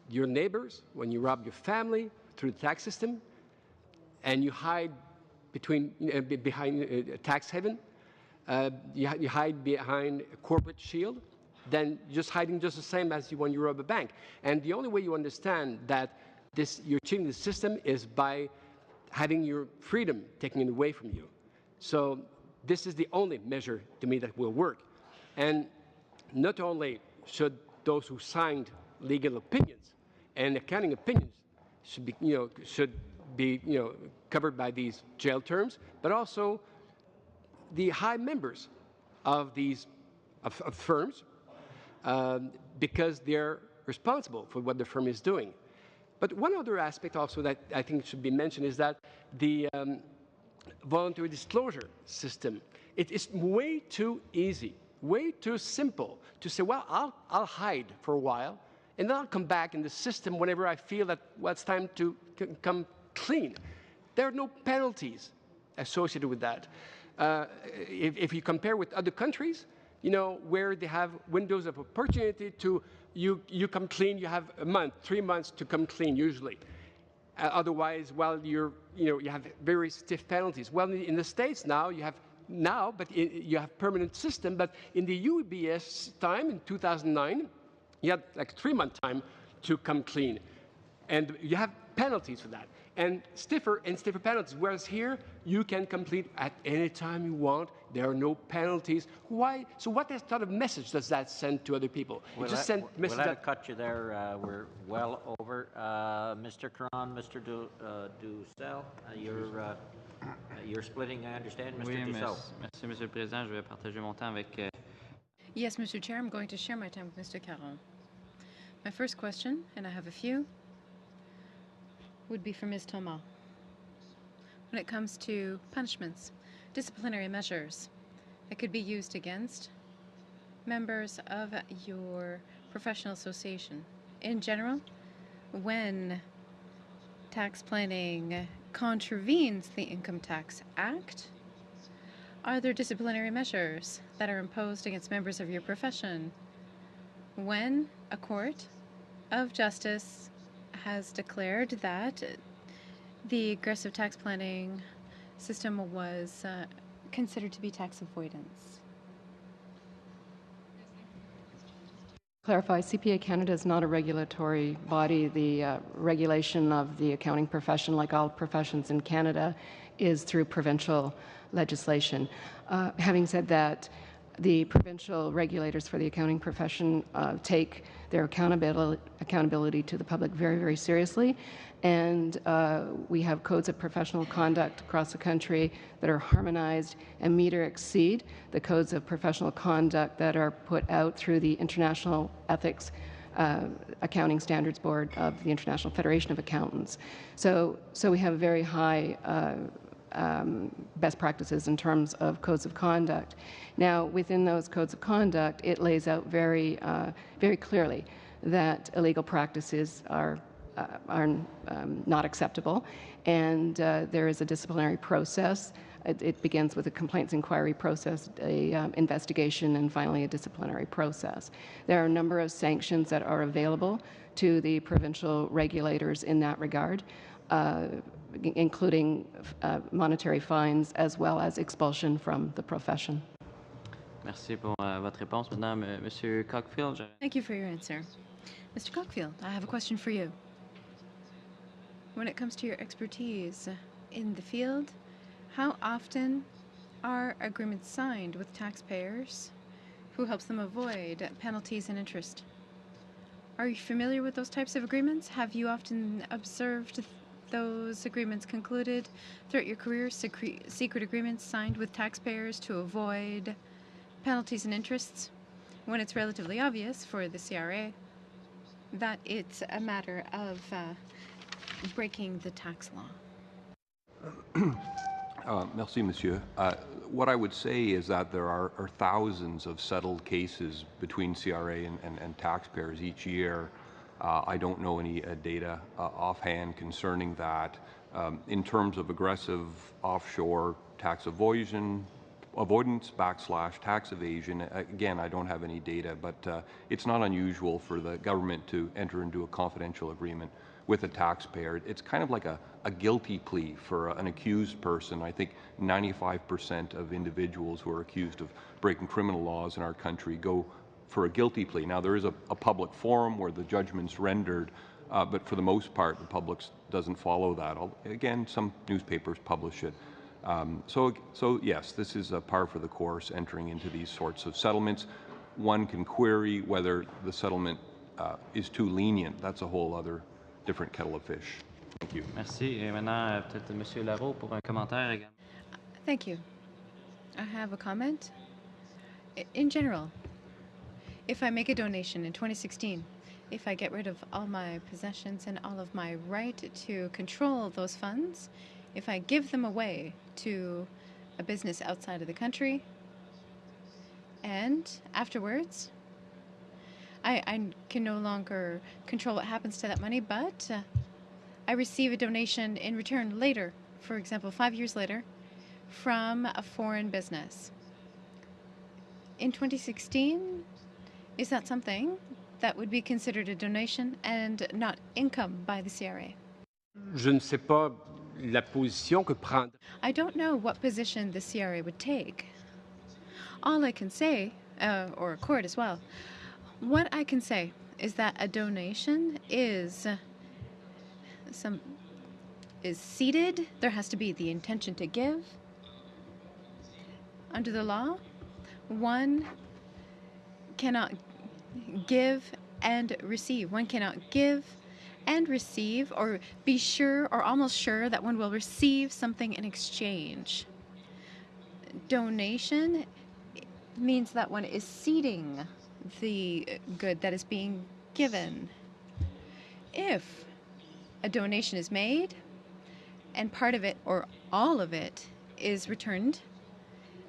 [SPEAKER 5] your neighbors, when you rob your family through the tax system, and you hide behind a tax haven, you hide behind a corporate shield, then you're just hiding just the same as when you rob a bank. And the only way you understand that you're cheating the system is by having your freedom taken away from you. So this is the only measure to me that will work. And not only should those who signed legal opinions and accounting opinions should be covered by these jail terms, but also the high members of these firms, because they're responsible for what the firm is doing. But one other aspect also that I think should be mentioned is that the voluntary disclosure system, it is way too easy, way too simple to say, well, I'll hide for a while, and then I'll come back in the system whenever I feel that it's time to come clean. There are no penalties associated with that. If you compare with other countries, where they have windows of opportunity to you come clean, you have a month, 3 months to come clean usually. Otherwise, you have very stiff penalties. Well, in the States now, you have permanent system, but in the UBS time in 2009, you had like a 3-month time to come clean. And you have penalties for that. And stiffer penalties, whereas here, you can complete at any time you want. There are no penalties. Why? So what sort of message does that send to other people?
[SPEAKER 1] We'll have to cut you there. We're well over. Mr. Caron, Mr. Ducel, you're splitting, I understand, Mr. Ducel.
[SPEAKER 11] Merci, Monsieur le Président. Je vais partager mon temps avec...
[SPEAKER 2] Yes, Mr. Chair, I'm going to share my time with Mr. Caron. My first question, and I have a few, would be for Ms. Thomas. When it comes to punishments, disciplinary measures that could be used against members of your professional association, in general, when tax planning contravenes the Income Tax Act, are there disciplinary measures that are imposed against members of your profession when a court of justice has declared that the aggressive tax planning system was considered to be tax avoidance?
[SPEAKER 8] Clarify, CPA Canada is not a regulatory body. The regulation of the accounting profession, like all professions in Canada, is through provincial legislation. Having said that, the provincial regulators for the accounting profession take their accountability to the public very, very seriously. And we have codes of professional conduct across the country that are harmonized and meet or exceed the codes of professional conduct that are put out through the International Ethics Accounting Standards Board of the International Federation of Accountants. So we have very high best practices in terms of codes of conduct. Now, within those codes of conduct, it lays out very clearly that illegal practices are not acceptable, and there is a disciplinary process It begins with a complaints inquiry process, a investigation, and finally a disciplinary process. There are a number of sanctions that are available to the provincial regulators in that regard, including monetary fines as well as expulsion from the profession.
[SPEAKER 11] Merci pour votre réponse. Maintenant, Monsieur Cockfield.
[SPEAKER 2] Thank you for your answer. Mr. Cockfield, I have a question for you. When it comes to your expertise in the field, how often are agreements signed with taxpayers who helps them avoid penalties and interest? Are you familiar with those types of agreements? Have you often observed those agreements concluded throughout your career, secret agreements signed with taxpayers to avoid penalties and interests, when it's relatively obvious for the CRA that it's a matter of breaking the tax law?
[SPEAKER 3] Merci, monsieur. What I would say is that there are thousands of settled cases between CRA and taxpayers each year. I don't know any data offhand concerning that. In terms of aggressive offshore tax avoidance / tax evasion, again, I don't have any data, but it's not unusual for the government to enter into a confidential agreement with a taxpayer. It's kind of like a guilty plea for an accused person. I think 95% of individuals who are accused of breaking criminal laws in our country go for a guilty plea. Now, there is a public forum where the judgment's rendered, but for the most part, the public doesn't follow that. Again, some newspapers publish it. So yes, this is a par for the course entering into these sorts of settlements. One can query whether the settlement is too lenient. That's a whole other different kettle of fish. Thank you.
[SPEAKER 11] Merci. Et maintenant, peut-être Monsieur Larreau pour un commentaire également.
[SPEAKER 2] Thank you. I have a comment. In general, if I make a donation in 2016, if I get rid of all my possessions and all of my right to control those funds, if I give them away to a business outside of the country, and afterwards, I can no longer control what happens to that money, but I receive a donation in return later, for example, 5 years later, from a foreign business. In 2016, is that something that would be considered a donation and not income by the CRA?
[SPEAKER 5] Je ne sais pas la position que prend.
[SPEAKER 2] I don't know what position the CRA would take. All I can say, or a court as well, what I can say is that a donation is seated. There has to be the intention to give. Under the law, one cannot give and receive. One cannot give and receive or be sure or almost sure that one will receive something in exchange. Donation means that one is seeding the good that is being given. If a donation is made and part of it or all of it is returned,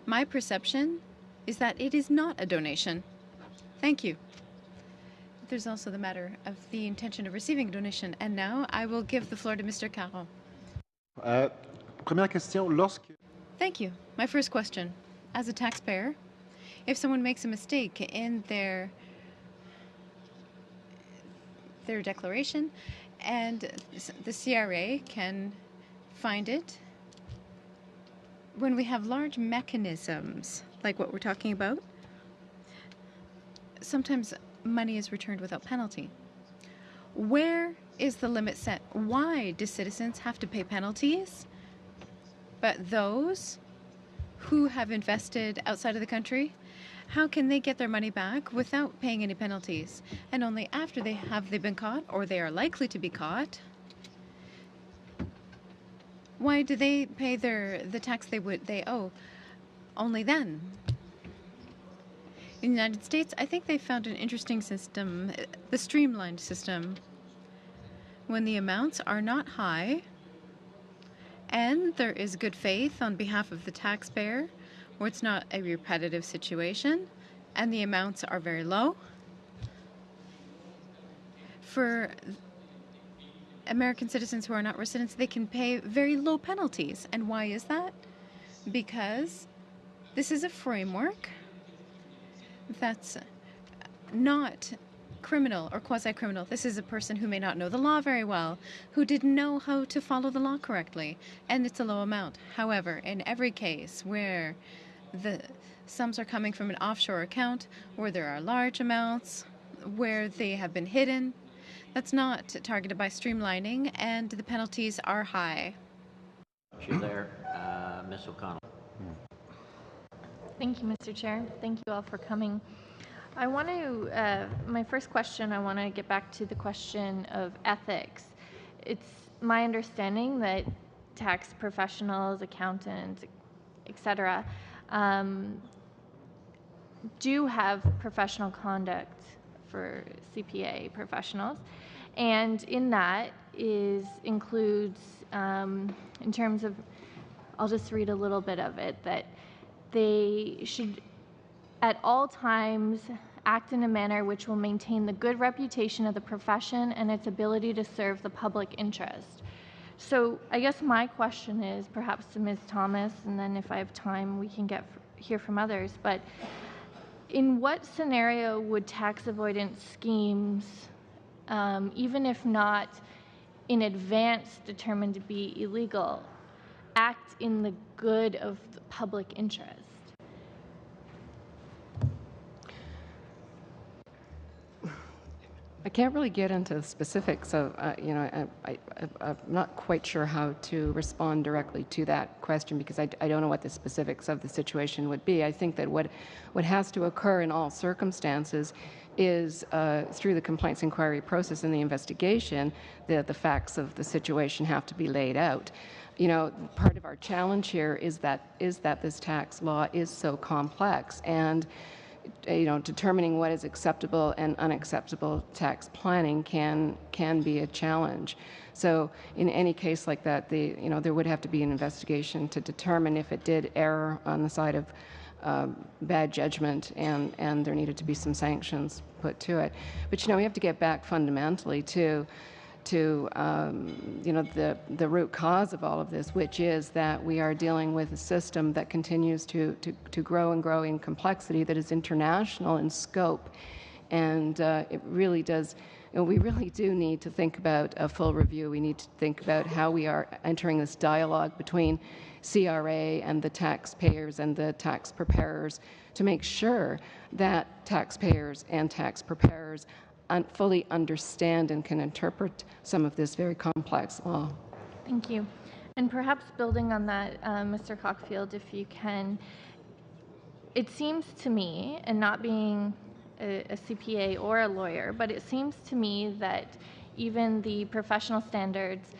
[SPEAKER 2] my perception is that it is not a donation. Thank you. There's also the matter of the intention of receiving a donation. And now I will give the floor to Mr. Caron.
[SPEAKER 12] Première question, lorsque...
[SPEAKER 2] Thank you. My first question. As a taxpayer, if someone makes a mistake in their declaration and the CRA can find it, when we have large mechanisms like what we're talking about, sometimes money is returned without penalty. Where is the limit set? Why do citizens have to pay penalties, but those who have invested outside of the country, how can they get their money back without paying any penalties? And only after they've been caught, or they are likely to be caught, why do they pay the tax they owe only then? In the United States, I think they found an interesting system, the streamlined system, when the amounts are not high and there is good faith on behalf of the taxpayer, where it's not a repetitive situation and the amounts are very low. For American citizens who are not residents, they can pay very low penalties. And why is that? because this is a framework that's not criminal or quasi-criminal. This is a person who may not know the law very well, who didn't know how to follow the law correctly, and it's a low amount. However, in every case where the sums are coming from an offshore account, where there are large amounts, where they have been hidden, that's not targeted by streamlining, and the penalties are high.
[SPEAKER 1] You there, Ms. O'Connell.
[SPEAKER 13] Thank you, Mr. Chair. Thank you all for coming. I want to, my first question, I want to get back to the question of ethics. It's my understanding that tax professionals, accountants, etc., do have professional conduct for CPA professionals, and in that includes, in terms of, I'll just read a little bit of it, that they should at all times act in a manner which will maintain the good reputation of the profession and its ability to serve the public interest. So I guess my question is perhaps to Ms. Thomas, and then if I have time we can hear from others, but in what scenario would tax avoidance schemes, even if not in advance determined to be illegal, act in the good of the public interest?
[SPEAKER 8] I can't really get into the specifics of, I'm not quite sure how to respond directly to that question because I don't know what the specifics of the situation would be. I think that what has to occur in all circumstances is through the complaints inquiry process and the investigation, the facts of the situation have to be laid out. You know, part of our challenge here is that this tax law is so complex, and determining what is acceptable and unacceptable tax planning can be a challenge. So in any case like that, there would have to be an investigation to determine if it did err on the side of bad judgment, and there needed to be some sanctions put to it. But we have to get back fundamentally to the root cause of all of this, which is that we are dealing with a system that continues to grow and grow in complexity, that is international in scope, and it really does. We really do need to think about a full review. We need to think about how we are entering this dialogue between CRA and the taxpayers and the tax preparers to make sure that taxpayers and tax preparers fully understand and can interpret some of this very complex law.
[SPEAKER 13] Thank you. And perhaps building on that, Mr. Cockfield, if you can, it seems to me, and not being a CPA or a lawyer, but it seems to me that even the professional standards,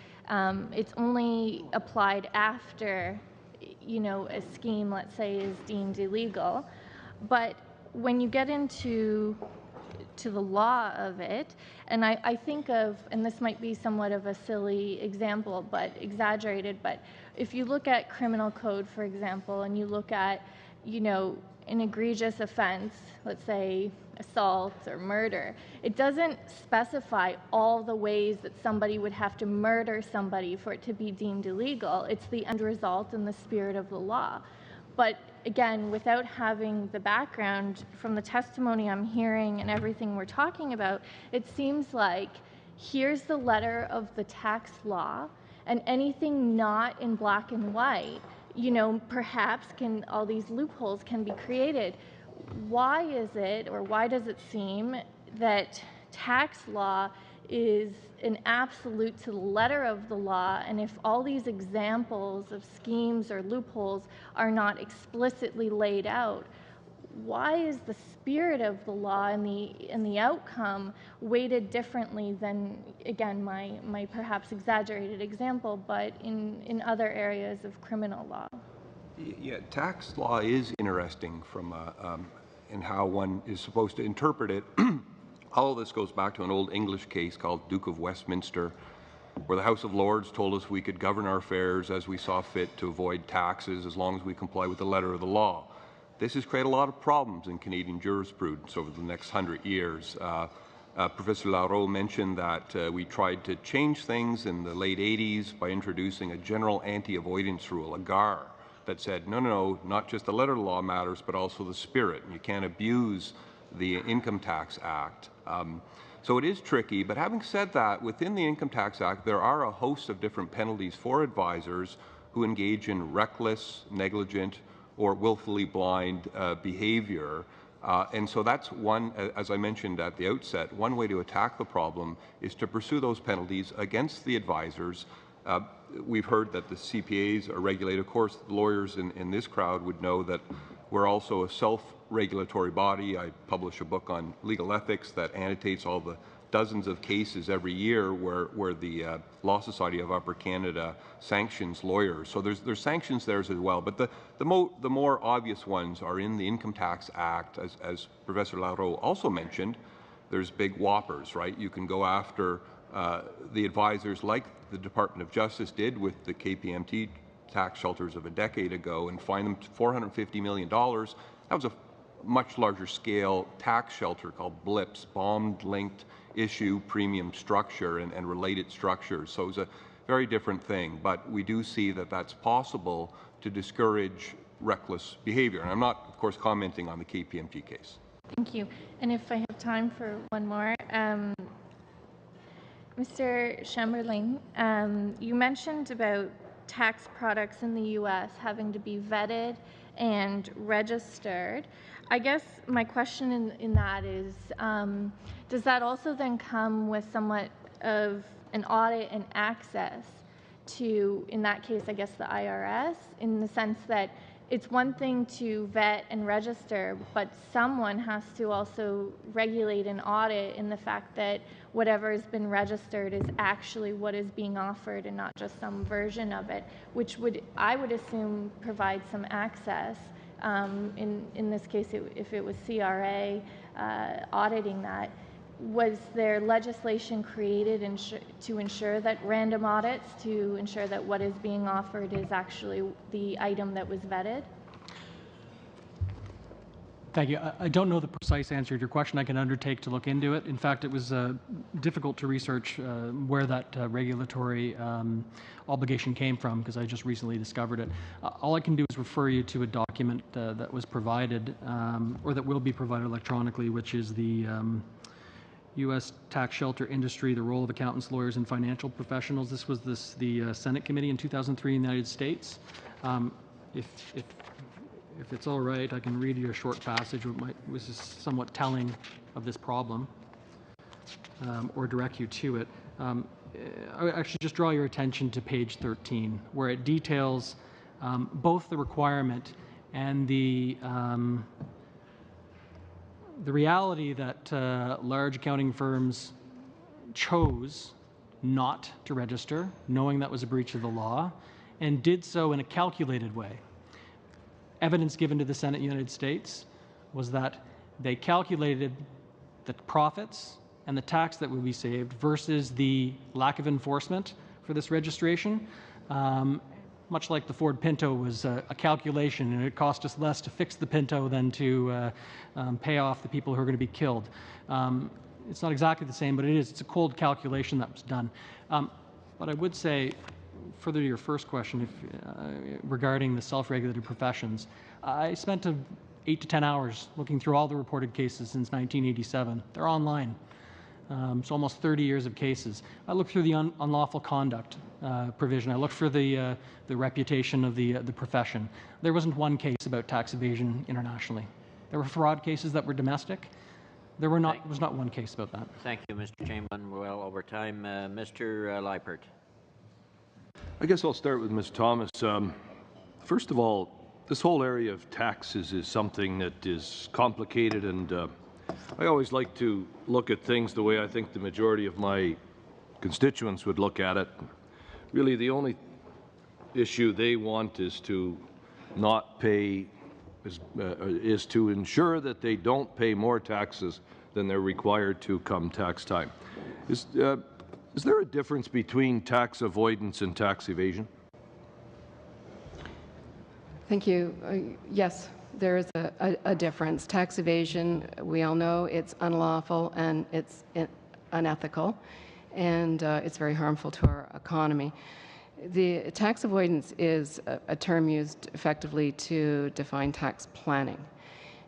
[SPEAKER 13] it's only applied after, a scheme, let's say, is deemed illegal. But when you get into the law of it, and I think of, and this might be somewhat of a silly example, but exaggerated, but if you look at criminal code, for example, and you look at, an egregious offense, let's say assault or murder, it doesn't specify all the ways that somebody would have to murder somebody for it to be deemed illegal. It's the end result and the spirit of the law. But again, without having the background from the testimony I'm hearing and everything we're talking about, it seems like here's the letter of the tax law, and anything not in black and white, perhaps all these loopholes can be created. Why is it, or why does it seem that tax law is an absolute to the letter of the law, and if all these examples of schemes or loopholes are not explicitly laid out, why is the spirit of the law and the outcome weighted differently than, again, my perhaps exaggerated example, but in other areas of criminal law?
[SPEAKER 3] Yeah, tax law is interesting from in how one is supposed to interpret it. All of this goes back to an old English case called Duke of Westminster, where the House of Lords told us we could govern our affairs as we saw fit to avoid taxes as long as we comply with the letter of the law. This has created a lot of problems in Canadian jurisprudence over the next 100 years. Professor Laureau mentioned that we tried to change things in the late 80s by introducing a general anti-avoidance rule, a GAR, that said, no, not just the letter of the law matters, but also the spirit. You can't abuse the Income Tax Act. So it is tricky, but having said that, within the Income Tax Act, there are a host of different penalties for advisors who engage in reckless, negligent, or willfully blind behavior. And so that's one, as I mentioned at the outset, one way to attack the problem is to pursue those penalties against the advisors. We've heard that the CPAs are regulated. Of course, lawyers in this crowd would know that we're also a self-regulatory body. I publish a book on legal ethics that annotates all the dozens of cases every year where the Law Society of Upper Canada sanctions lawyers. So there's sanctions there as well. But the more obvious ones are in the Income Tax Act, as Professor Lareau also mentioned. There's big whoppers, right? You can go after the advisors like the Department of Justice did with the KPMT tax shelters of a decade ago and fine them $450 million. That was a much larger scale tax shelter called BLIPS, Bond Linked Issue Premium Structure and related structures. So it was a very different thing, but we do see that that's possible to discourage reckless behavior. And I'm not, of course, commenting on the KPMT case.
[SPEAKER 13] Thank you. And if I have time for one more, Mr. Chamberlain, you mentioned about tax products in the U.S. having to be vetted and registered. I guess my question in that is, does that also then come with somewhat of an audit and access to, in that case, I guess the IRS, in the sense that it's one thing to vet and register, but someone has to also regulate and audit in the fact that whatever has been registered is actually what is being offered and not just some version of it, which would, I would assume, provide some access. In this case, if it was CRA auditing that, was there legislation created to ensure that random audits, to ensure that what is being offered is actually the item that was vetted?
[SPEAKER 7] Thank you. I don't know the precise answer to your question. I can undertake to look into it. In fact, it was difficult to research where that regulatory obligation came from because I just recently discovered it. All I can do is refer you to a document that was provided or that will be provided electronically, which is the U.S. Tax Shelter Industry, the Role of Accountants, Lawyers, and Financial Professionals. This was the Senate Committee in 2003 in the United States. If it's all right, I can read you a short passage which is somewhat telling of this problem, or direct you to it. I would actually just draw your attention to page 13, where it details both the requirement and the reality that large accounting firms chose not to register, knowing that was a breach of the law, and did so in a calculated way. Evidence given to the Senate United States was that they calculated the profits and the tax that would be saved versus the lack of enforcement for this registration. Much like the Ford Pinto was a calculation, and it cost us less to fix the Pinto than to pay off the people who are going to be killed. It's not exactly the same, but it's a cold calculation that was done. But I would say, further to your first question, regarding the self-regulated professions, I spent 8 to 10 hours looking through all the reported cases since 1987. They're online. So almost 30 years of cases. I looked through the unlawful conduct provision. I looked for the reputation of the profession. There wasn't one case about tax evasion internationally. There were fraud cases that were domestic. There was not one case about that.
[SPEAKER 1] Thank you, Mr. Chamberlain. We're well over time. Mr. Leipert.
[SPEAKER 14] I guess I'll start with Ms. Thomas. First of all, this whole area of taxes is something that is complicated, and I always like to look at things the way I think the majority of my constituents would look at it. Really, the only issue they want is to not pay, is to ensure that they don't pay more taxes than they're required to come tax time. Is there a difference between tax avoidance and tax evasion?
[SPEAKER 8] Thank you. Yes, there is a difference. Tax evasion, we all know it's unlawful and it's unethical, and it's very harmful to our economy. The tax avoidance is a term used effectively to define tax planning.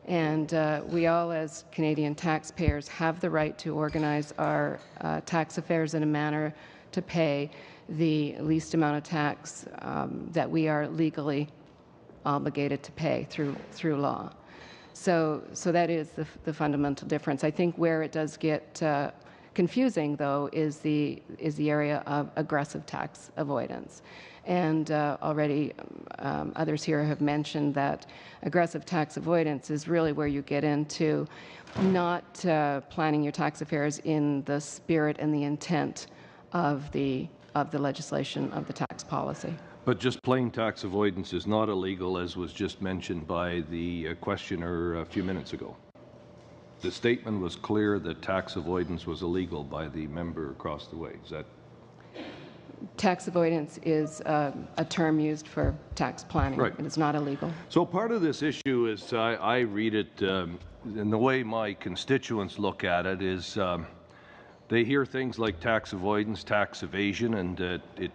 [SPEAKER 8] And we all, as Canadian taxpayers, have the right to organize our tax affairs in a manner to pay the least amount of tax that we are legally obligated to pay through law. So that is the fundamental difference. I think where it does get confusing, though, is the area of aggressive tax avoidance. And already others here have mentioned that aggressive tax avoidance is really where you get into not planning your tax affairs in the spirit and the intent of the legislation of the tax policy.
[SPEAKER 14] But just plain tax avoidance is not illegal, as was just mentioned by the questioner a few minutes ago. The statement was clear that tax avoidance was illegal by the member across the way. Is that?
[SPEAKER 8] Tax avoidance is a term used for tax planning.
[SPEAKER 14] Right.
[SPEAKER 8] It is not illegal.
[SPEAKER 14] So part of this issue is, I read it, and the way my constituents look at it is they hear things like tax avoidance, tax evasion, and it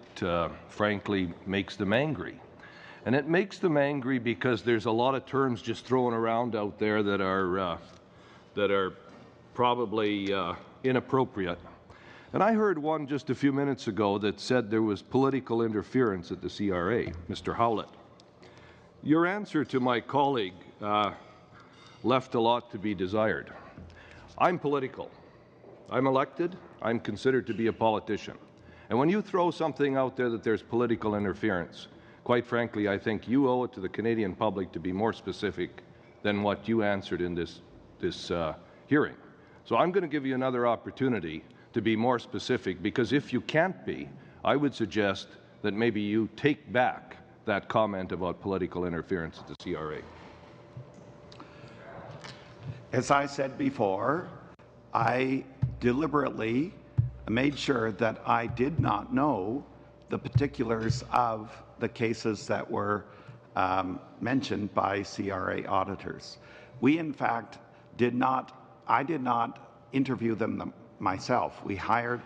[SPEAKER 14] frankly makes them angry. And it makes them angry because there's a lot of terms just thrown around out there that are probably inappropriate. And I heard one just a few minutes ago that said there was political interference at the CRA, Mr. Howlett. Your answer to my colleague left a lot to be desired. I'm political. I'm elected. I'm considered to be a politician. And when you throw something out there that there's political interference, quite frankly, I think you owe it to the Canadian public to be more specific than what you answered in this hearing. So I'm going to give you another opportunity to be more specific, because if you can't be, I would suggest that maybe you take back that comment about political interference at the CRA.
[SPEAKER 6] As I said before, I deliberately made sure that I did not know the particulars of the cases that were mentioned by CRA auditors. We, in fact, I did not interview them myself. We hired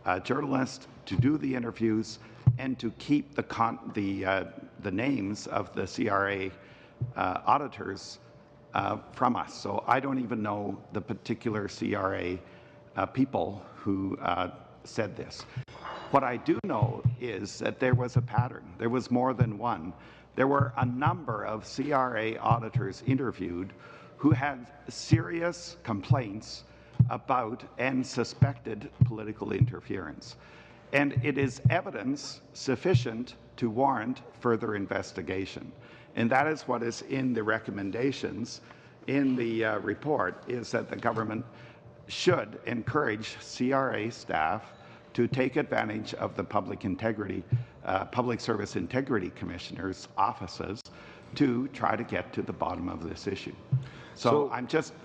[SPEAKER 6] a journalist to do the interviews and to keep the names of the CRA auditors from us. So I don't even know the particular CRA people who said this. What I do know is that there was a pattern. There was more than one. There were a number of CRA auditors interviewed who had serious complaints about and suspected political interference. And it is evidence sufficient to warrant further investigation. And that is what is in the recommendations in the report, is that the government should encourage CRA staff to take advantage of the Public Service Integrity Commissioner's offices to try to get to the bottom of this issue. So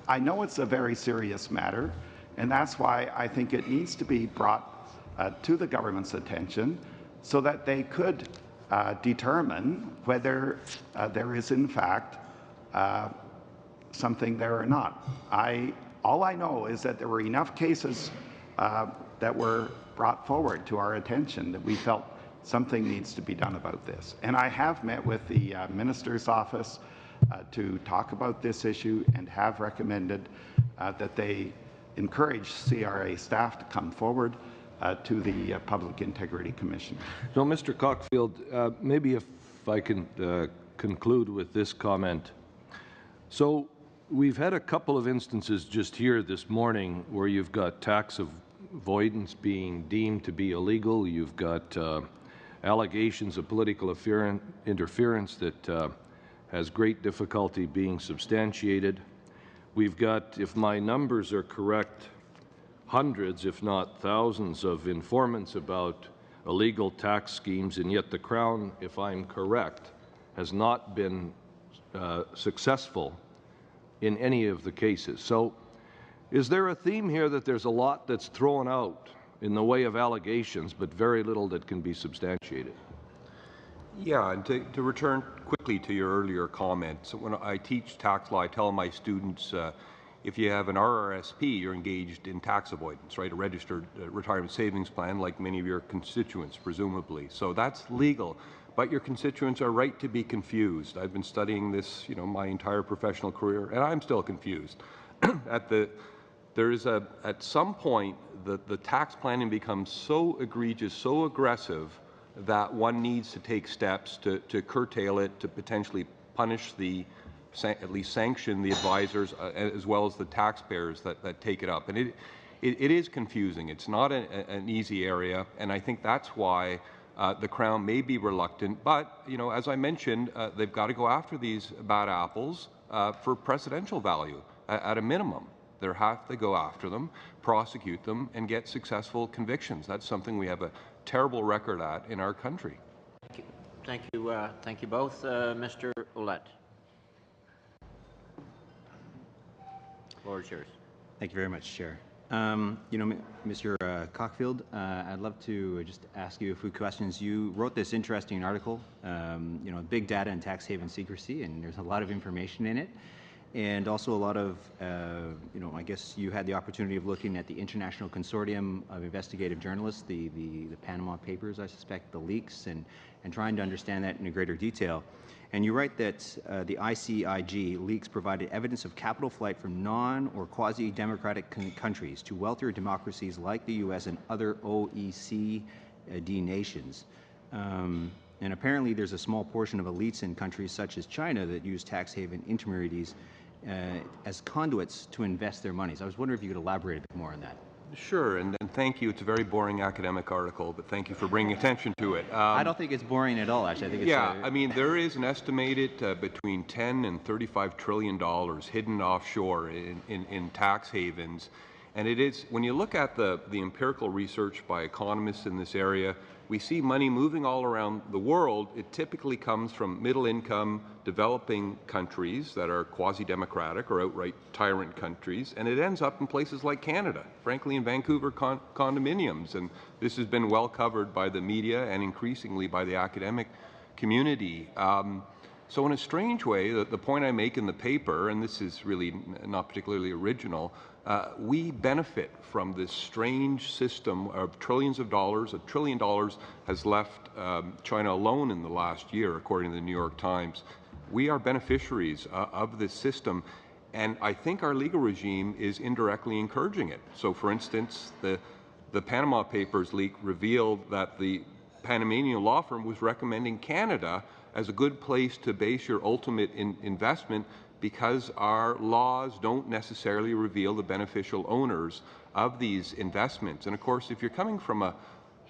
[SPEAKER 6] I know it's a very serious matter, and that's why I think it needs to be brought to the government's attention so that they could determine whether there is in fact something there or not. All I know is that there were enough cases that were brought forward to our attention that we felt something needs to be done about this. And I have met with the Minister's office to talk about this issue and have recommended that they encourage CRA staff to come forward to the Public Integrity Commission.
[SPEAKER 14] So, Mr. Cockfield, maybe if I can conclude with this comment. So, we've had a couple of instances just here this morning where you've got tax avoidance being deemed to be illegal. You've got allegations of political interference that has great difficulty being substantiated. We've got, if my numbers are correct, hundreds, if not thousands, of informants about illegal tax schemes, and yet the Crown, if I'm correct, has not been successful in any of the cases. So is there a theme here that there's a lot that's thrown out in the way of allegations, but very little that can be substantiated?
[SPEAKER 3] Yeah, and to return quickly to your earlier comment, so when I teach tax law, I tell my students, if you have an RRSP, you're engaged in tax avoidance, right? A registered retirement savings plan, like many of your constituents, presumably. So that's legal. But your constituents are right to be confused. I've been studying this, my entire professional career, and I'm still confused. At some point, the tax planning becomes so egregious, so aggressive, that one needs to take steps to curtail it, to potentially punish at least sanction the advisors as well as the taxpayers that take it up. And it is confusing. It's not an easy area, and I think that's why the Crown may be reluctant. But, as I mentioned, they've got to go after these bad apples for precedential value at a minimum. They have to go after them, prosecute them, and get successful convictions. That's something we have a terrible record at in our country.
[SPEAKER 1] Thank you both. Mr. Ouellette. The floor is yours.
[SPEAKER 15] Thank you very much, Chair. Mr. Cockfield, I'd love to just ask you a few questions. You wrote this interesting article, big data and tax haven secrecy, and there's a lot of information in it. And also a lot of, I guess you had the opportunity of looking at the International Consortium of Investigative Journalists, the Panama Papers, I suspect, the leaks, and trying to understand that in a greater detail. And you write that the ICIG leaks provided evidence of capital flight from non- or quasi-democratic countries to wealthier democracies like the U.S. and other OECD nations. And apparently there's a small portion of elites in countries such as China that use tax haven intermediaries as conduits to invest their monies. I was wondering if you could elaborate a bit more on that.
[SPEAKER 3] Sure, and thank you. It's a very boring academic article, but thank you for bringing attention to it.
[SPEAKER 15] I don't think it's boring at all, actually. I think it's
[SPEAKER 3] there is an estimated between $10 and $35 trillion hidden offshore in tax havens. And it is, when you look at the empirical research by economists in this area, we see money moving all around the world. It typically comes from middle-income developing countries that are quasi-democratic or outright tyrant countries, and it ends up in places like Canada, frankly in Vancouver condominiums. And this has been well covered by the media and increasingly by the academic community. So in a strange way, the point I make in the paper, and this is really not particularly original, we benefit from this strange system of trillions of dollars. $1 trillion has left China alone in the last year, according to the New York Times. We are beneficiaries of this system, and I think our legal regime is indirectly encouraging it. So, for instance, the Panama Papers leak revealed that the Panamanian law firm was recommending Canada as a good place to base your ultimate investment, because our laws don't necessarily reveal the beneficial owners of these investments. And of course, if you're coming from a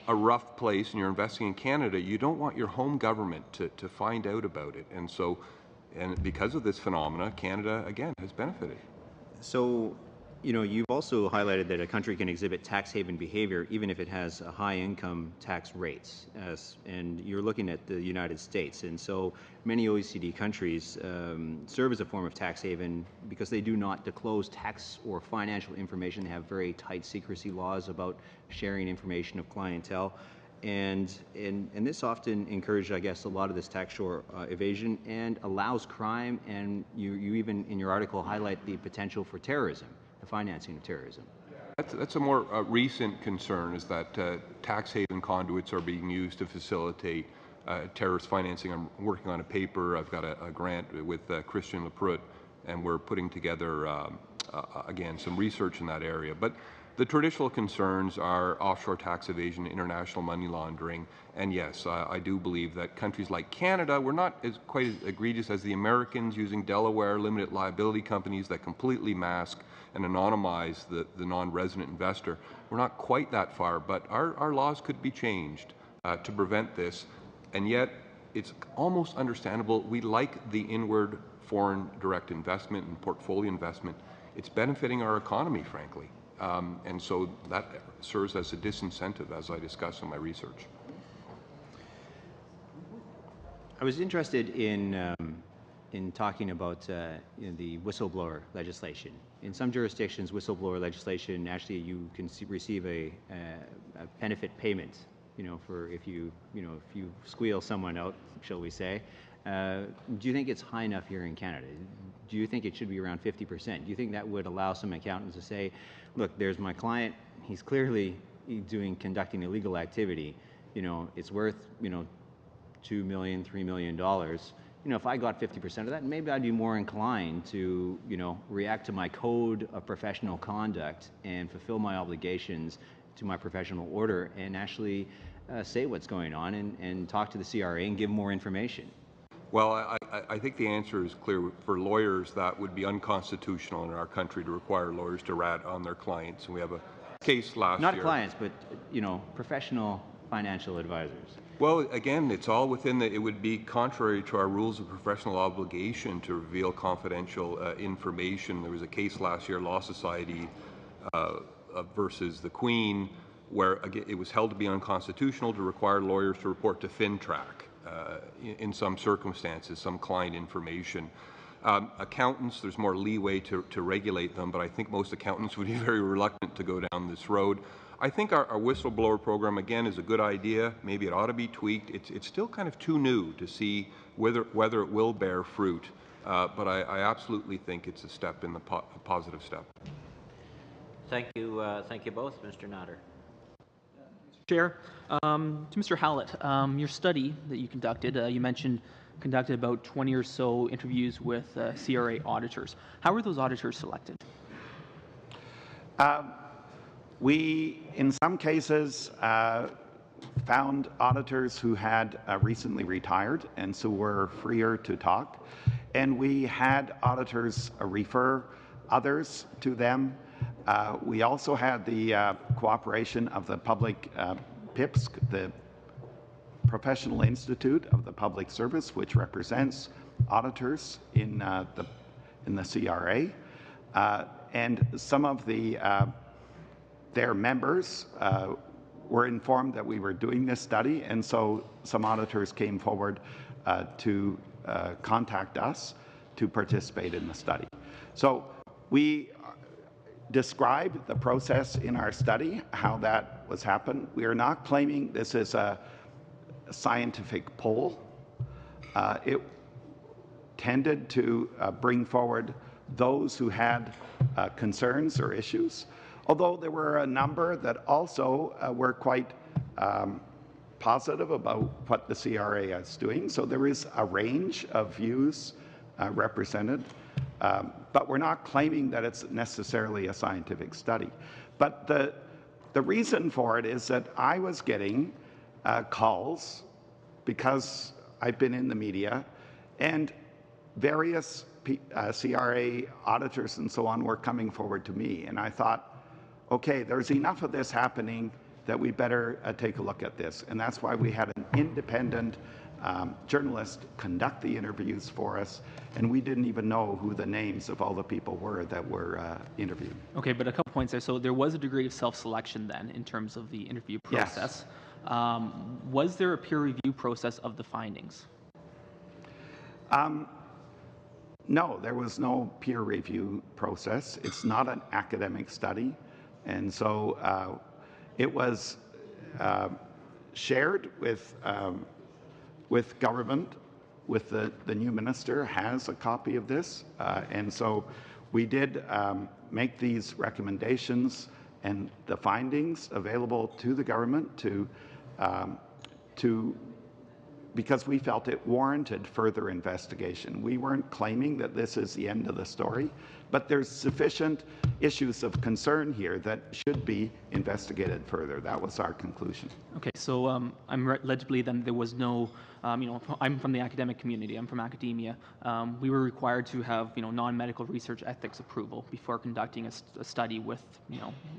[SPEAKER 3] rough place and you're investing in Canada, you don't want your home government to find out about it. And because of this phenomena, Canada, again, has benefited.
[SPEAKER 15] So, you've also highlighted that a country can exhibit tax haven behavior even if it has a high income tax rates, and you're looking at the United States. And so many OECD countries serve as a form of tax haven because they do not disclose tax or financial information. They have very tight secrecy laws about sharing information of clientele. And this often encourages, I guess, a lot of this tax evasion and allows crime. And you even, in your article, highlight the potential for terrorism, the financing of terrorism.
[SPEAKER 3] That's a more recent concern, is that tax haven conduits are being used to facilitate terrorist financing. I'm working on a paper. I've got a grant with Christian Laprout, and we're putting together, again, some research in that area. But the traditional concerns are offshore tax evasion, international money laundering, and yes, I do believe that countries like Canada, we're not quite as egregious as the Americans, using Delaware limited liability companies that completely mask and anonymize the non-resident investor. We're not quite that far, but our laws could be changed to prevent this, and yet it's almost understandable. We like the inward foreign direct investment and portfolio investment. It's benefiting our economy, frankly. And so that serves as a disincentive, as I discuss in my research.
[SPEAKER 15] I was interested in talking about the whistleblower legislation. In some jurisdictions, whistleblower legislation, actually you can receive a benefit payment, for if you squeal someone out, shall we say. Do you think it's high enough here in Canada? do you think it should be around 50%? Do you think that would allow some accountants to say, look, there's my client, he's clearly conducting illegal activity, it's worth, $2 million, $3 million. If I got 50% of that, maybe I'd be more inclined to, react to my code of professional conduct and fulfill my obligations to my professional order and actually say what's going on and talk to the CRA and give more information.
[SPEAKER 3] Well, I think the answer is clear. For lawyers, that would be unconstitutional in our country to require lawyers to rat on their clients. And we have a case last year.
[SPEAKER 15] Not clients, but, professional financial advisors.
[SPEAKER 3] Well, again, it's all within it would be contrary to our rules of professional obligation to reveal confidential information. There was a case last year, Law Society versus the Queen, where again, it was held to be unconstitutional to require lawyers to report to FINTRAC in some circumstances, some client information. Accountants, there's more leeway to regulate them, but I think most accountants would be very reluctant to go down this road. I think our whistleblower program, again, is a good idea. Maybe it ought to be tweaked. It's still kind of too new to see whether it will bear fruit, but I absolutely think it's a step in the positive step.
[SPEAKER 1] Thank you both. Mr. Nader.
[SPEAKER 16] Chair, to Mr. Hallett, your study that you conducted, you mentioned conducted about 20 or so interviews with CRA auditors. How were those auditors selected?
[SPEAKER 6] We, in some cases, found auditors who had recently retired and so were freer to talk. And we had auditors refer others to them. We also had the cooperation of the public PIPSC, the Professional Institute of the Public Service, which represents auditors in the CRA. And some of their members were informed that we were doing this study, and so some auditors came forward to contact us to participate in the study. So we described the process in our study, how that was happened. We are not claiming this is a scientific poll. It tended to bring forward those who had concerns or issues, although there were a number that also were quite positive about what the CRA is doing. So there is a range of views represented, but we're not claiming that it's necessarily a scientific study. But the reason for it is that I was getting calls, because I've been in the media, and various CRA auditors and so on were coming forward to me, and I thought, okay, there's enough of this happening that we better take a look at this. And that's why we had an independent journalist conduct the interviews for us, and we didn't even know who the names of all the people were that were interviewed.
[SPEAKER 16] Okay, but a couple points there. So there was a degree of self-selection then in terms of the interview process. Yes. Was there a peer review process of the findings?
[SPEAKER 6] No, there was no peer review process. It's not an academic study. And so it was shared with government, with the new minister has a copy of this. And so we did make these recommendations and the findings available to the government because we felt it warranted further investigation. We weren't claiming that this is the end of the story, but there's sufficient issues of concern here that should be investigated further. That was our conclusion.
[SPEAKER 16] Okay, so I'm led to believe then there was no, I'm from the academic community, I'm from academia. We were required to have, non-medical research ethics approval before conducting a study with,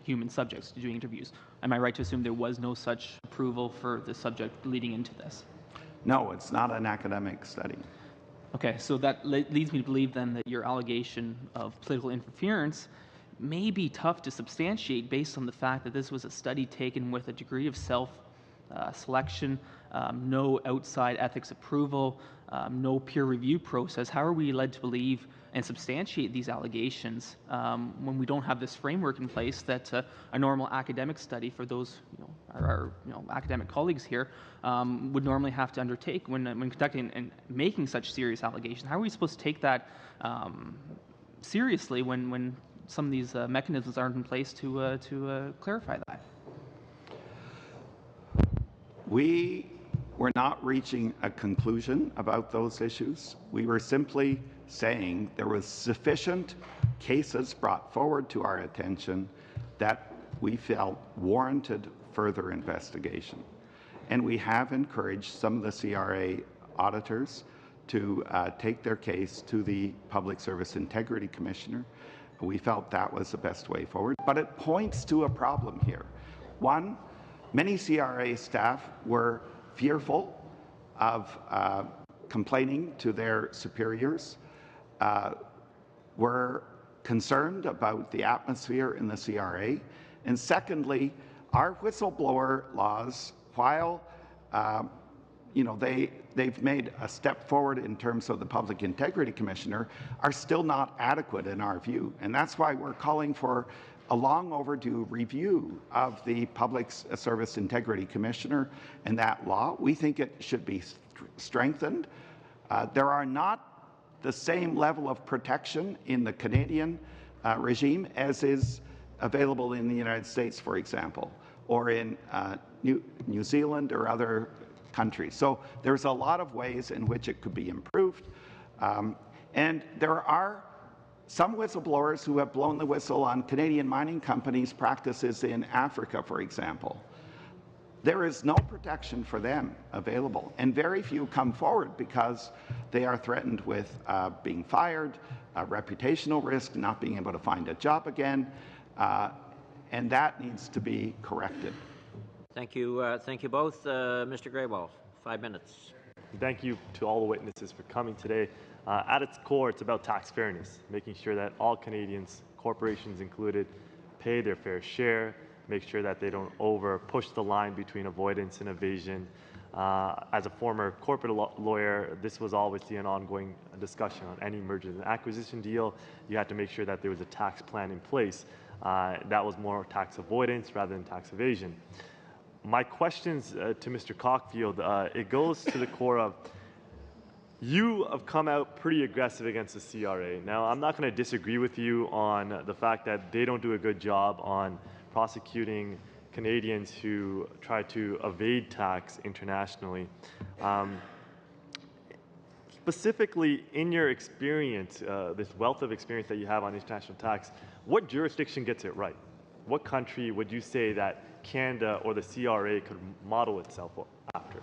[SPEAKER 16] human subjects, doing interviews. Am I right to assume there was no such approval for the subject leading into this?
[SPEAKER 6] No, it's not an academic study.
[SPEAKER 16] Okay, so that leads me to believe then that your allegation of political interference may be tough to substantiate based on the fact that this was a study taken with a degree of self-selection, no outside ethics approval, no peer review process. How are we led to believe and substantiate these allegations when we don't have this framework in place that a normal academic study for those, our academic colleagues here would normally have to undertake when conducting and making such serious allegations. How are we supposed to take that seriously when some of these mechanisms aren't in place to clarify that?
[SPEAKER 6] We were not reaching a conclusion about those issues. We were simply saying there was sufficient cases brought forward to our attention that we felt warranted further investigation. And we have encouraged some of the CRA auditors to take their case to the Public Service Integrity Commissioner. We felt that was the best way forward. But it points to a problem here. One, many CRA staff were fearful of complaining to their superiors, were concerned about the atmosphere in the CRA, and secondly, our whistleblower laws, while they've made a step forward in terms of the Public Integrity Commissioner, are still not adequate in our view, and that's why we're calling for a long overdue review of the Public Service Integrity Commissioner and that law. We think it should be strengthened. There are not the same level of protection in the Canadian regime as is available in the United States, for example, or in New Zealand or other countries. So there's a lot of ways in which it could be improved. And there are some whistleblowers who have blown the whistle on Canadian mining companies' practices in Africa, for example. There is no protection for them available, and very few come forward because they are threatened with being fired, reputational risk, not being able to find a job again, and that needs to be corrected.
[SPEAKER 1] Thank you. Thank you both. Mr. Greywald, 5 minutes.
[SPEAKER 17] Thank you to all the witnesses for coming today. At its core, it's about tax fairness, making sure that all Canadians, corporations included, pay their fair share, make sure that they don't push the line between avoidance and evasion. As a former corporate lawyer, this was obviously an ongoing discussion on any merger and acquisition deal. You had to make sure that there was a tax plan in place. That was more tax avoidance rather than tax evasion. My questions to Mr. Cockfield, it goes to the core of, you have come out pretty aggressive against the CRA. Now, I'm not going to disagree with you on the fact that they don't do a good job on prosecuting Canadians who try to evade tax internationally. Specifically, in your experience, this wealth of experience that you have on international tax, what jurisdiction gets it right? What country would you say that Canada or the CRA could model itself after?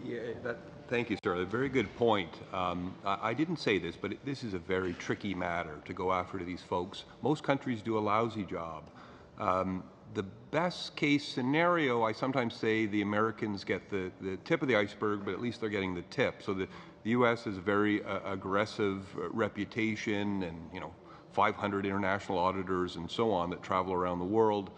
[SPEAKER 3] Yeah, thank you, sir. A very good point. I didn't say this, but this is a very tricky matter to go after to these folks. Most countries do a lousy job. The best case scenario, I sometimes say the Americans get the tip of the iceberg, but at least they're getting the tip. So the U.S. has a very aggressive reputation and, 500 international auditors and so on that travel around the world.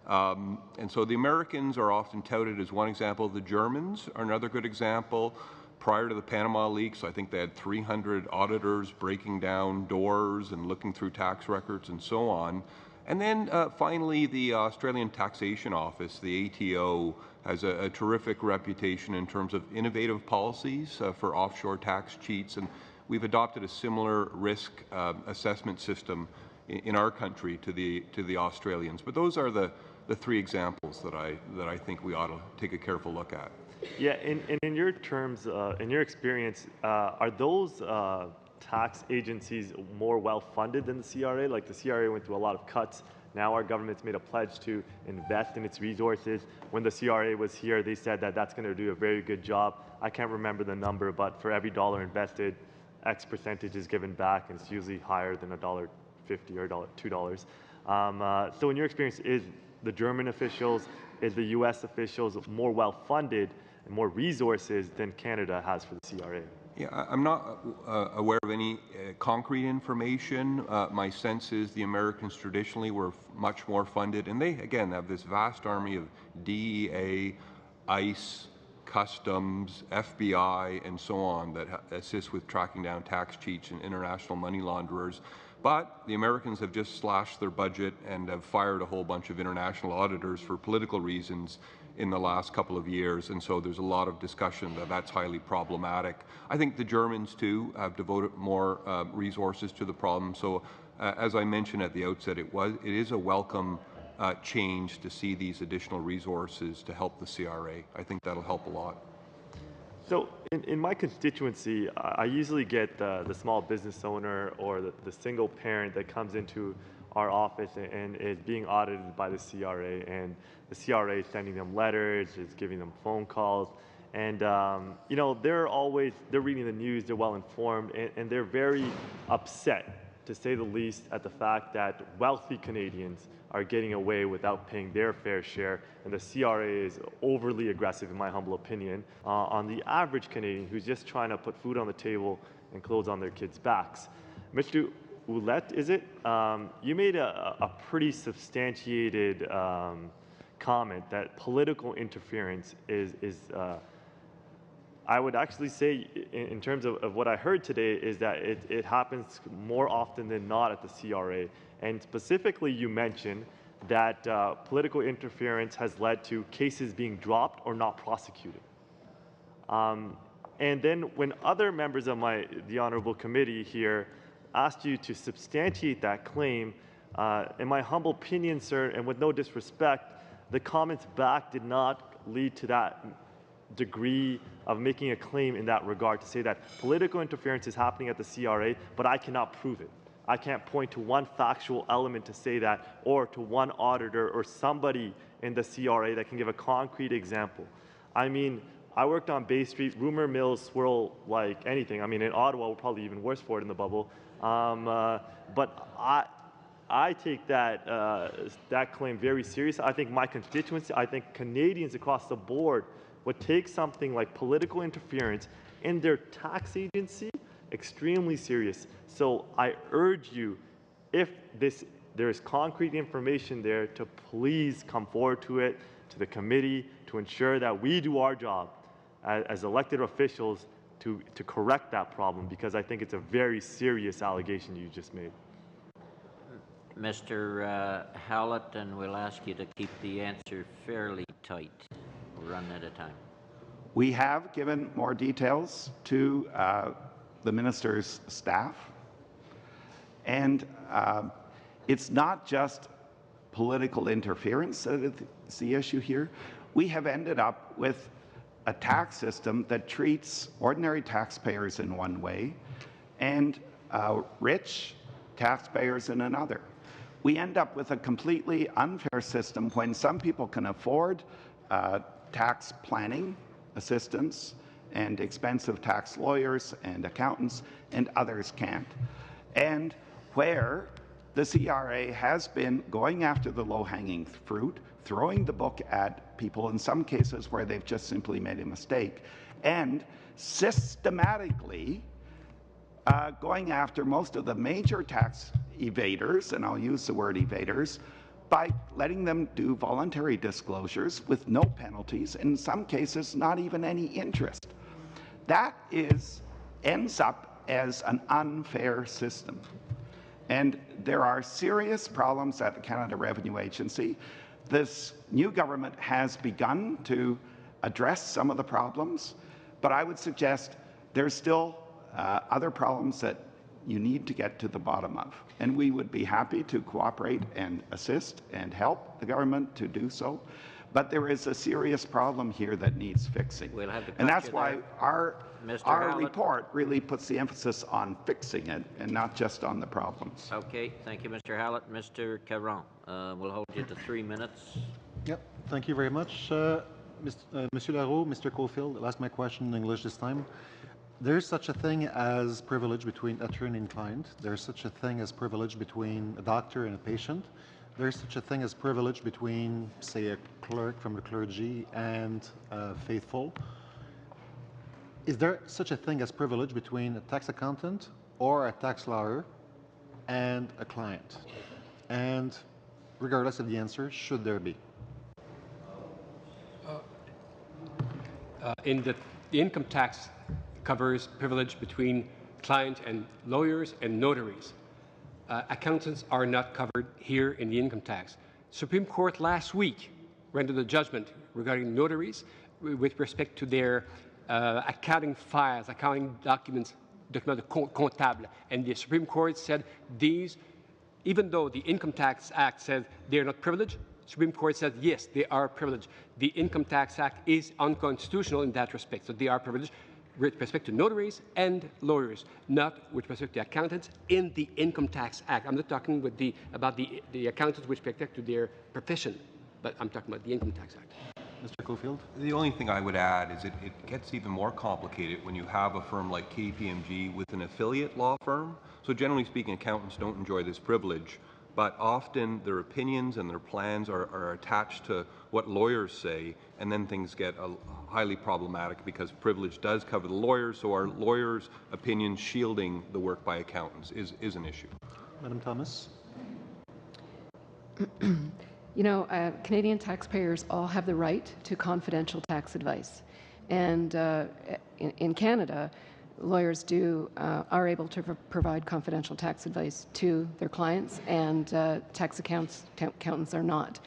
[SPEAKER 3] And so the Americans are often touted as one example. The Germans are another good example. Prior to the Panama leaks, I think they had 300 auditors breaking down doors and looking through tax records and so on. And then finally, the Australian Taxation Office, the ATO, has a terrific reputation in terms of innovative policies for offshore tax cheats. And we've adopted a similar risk assessment system in our country to the Australians. But those are the three examples that I think we ought to take a careful look at.
[SPEAKER 17] Yeah, in your terms, in your experience, are those tax agencies more well-funded than the CRA? Like the CRA went through a lot of cuts. Now our government's made a pledge to invest in its resources. When the CRA was here, they said that that's going to do a very good job. I can't remember the number, but for every dollar invested, X percentage is given back, and it's usually higher than $1.50 or $2. So in your experience, is the German officials, is the U.S. officials more well-funded and more resources than Canada has for the CRA?
[SPEAKER 3] Yeah, I'm not aware of any concrete information. My sense is the Americans traditionally were much more funded, and they, again, have this vast army of DEA, ICE, Customs, FBI, and so on that assist with tracking down tax cheats and international money launderers. But the Americans have just slashed their budget and have fired a whole bunch of international auditors for political reasons in the last couple of years, and so there's a lot of discussion that that's highly problematic. I think the Germans, too, have devoted more resources to the problem. So, as I mentioned at the outset, it is a welcome change to see these additional resources to help the CRA. I think that'll help a lot.
[SPEAKER 17] So in my constituency, I usually get the small business owner or the single parent that comes into our office and is being audited by the CRA, and the CRA is sending them letters, is giving them phone calls, and you know, they're reading the news, they're well informed, and they're very upset, to say the least, at the fact that wealthy Canadians are getting away without paying their fair share, and the CRA is overly aggressive, in my humble opinion, on the average Canadian who's just trying to put food on the table and clothes on their kids' backs. Mr. Ouellette, is it? You made a pretty substantiated comment that political interference is I would actually say, in terms of what I heard today, is that it happens more often than not at the CRA. And specifically, you mentioned that political interference has led to cases being dropped or not prosecuted. And then when other members of the Honourable Committee here asked you to substantiate that claim, in my humble opinion, sir, and with no disrespect, the comments back did not lead to that degree of making a claim in that regard, to say that political interference is happening at the CRA, but I cannot prove it. I can't point to one factual element to say that, or to one auditor or somebody in the CRA that can give a concrete example. I mean, I worked on Bay Street. Rumor mills swirl like anything. I mean, in Ottawa, we're probably even worse for it in the bubble. But I take that claim very serious. I think my constituency, I think Canadians across the board would take something like political interference in their tax agency extremely serious. So I urge you, if there is concrete information there, to please come forward to it, to the committee, to ensure that we do our job as elected officials to correct that problem, because I think it's a very serious allegation you just made.
[SPEAKER 1] Mr. Hallett, and we'll ask you to keep the answer fairly tight. We'll run out of time.
[SPEAKER 6] We have given more details to the minister's staff, and it's not just political interference that is the issue here. We have ended up with a tax system that treats ordinary taxpayers in one way and rich taxpayers in another. We end up with a completely unfair system when some people can afford tax planning assistance and expensive tax lawyers and accountants, and others can't. And where the CRA has been going after the low-hanging fruit, throwing the book at people in some cases where they've just simply made a mistake, and systematically going after most of the major tax evaders, and I'll use the word evaders, by letting them do voluntary disclosures with no penalties, in some cases not even any interest. That ends up as an unfair system. And there are serious problems at the Canada Revenue Agency. This new government has begun to address some of the problems, but I would suggest there's still other problems that you need to get to the bottom of. And we would be happy to cooperate and assist and help the government to do so. But there is a serious problem here that needs fixing.
[SPEAKER 1] We'll have to
[SPEAKER 6] and that's why
[SPEAKER 1] there.
[SPEAKER 6] our
[SPEAKER 1] Hallett.
[SPEAKER 6] report really puts the emphasis on fixing it and not just on the problems.
[SPEAKER 1] Okay, thank you, Mr. Hallett. Mr. Caron, we'll hold you to 3 minutes.
[SPEAKER 12] Yep, thank you very much. Monsieur Leroux, Mr. Cofield, I'll ask my question in English this time. There's such a thing as privilege between attorney and client. There's such a thing as privilege between a doctor and a patient. There's such a thing as privilege between, say, a clerk from the clergy and faithful. Is there such a thing as privilege between a tax accountant or a tax lawyer and a client? And regardless of the answer, should there be?
[SPEAKER 5] the income tax covers privilege between client and lawyers and notaries. Accountants are not covered here in the income tax. Supreme Court last week rendered a judgment regarding notaries with respect to their accounting files, accounting documents comptables. And the Supreme Court said these, even though the Income Tax Act says they're not privileged, Supreme Court said yes, they are privileged. The Income Tax Act is unconstitutional in that respect. So they are privileged with respect to notaries and lawyers, not with respect to accountants in the Income Tax Act. I'm not talking about the accountants with respect to their profession, but I'm talking about the Income Tax Act.
[SPEAKER 12] Mr. Cofield?
[SPEAKER 3] The only thing I would add is it gets even more complicated when you have a firm like KPMG with an affiliate law firm. So generally speaking, accountants don't enjoy this privilege, but often their opinions and their plans are attached to what lawyers say, and then things get highly problematic because privilege does cover the lawyers, so our lawyers' opinions shielding the work by accountants is an issue.
[SPEAKER 12] Madam Thomas?
[SPEAKER 8] You know, Canadian taxpayers all have the right to confidential tax advice. And in Canada, lawyers are able to provide confidential tax advice to their clients, and accountants are not.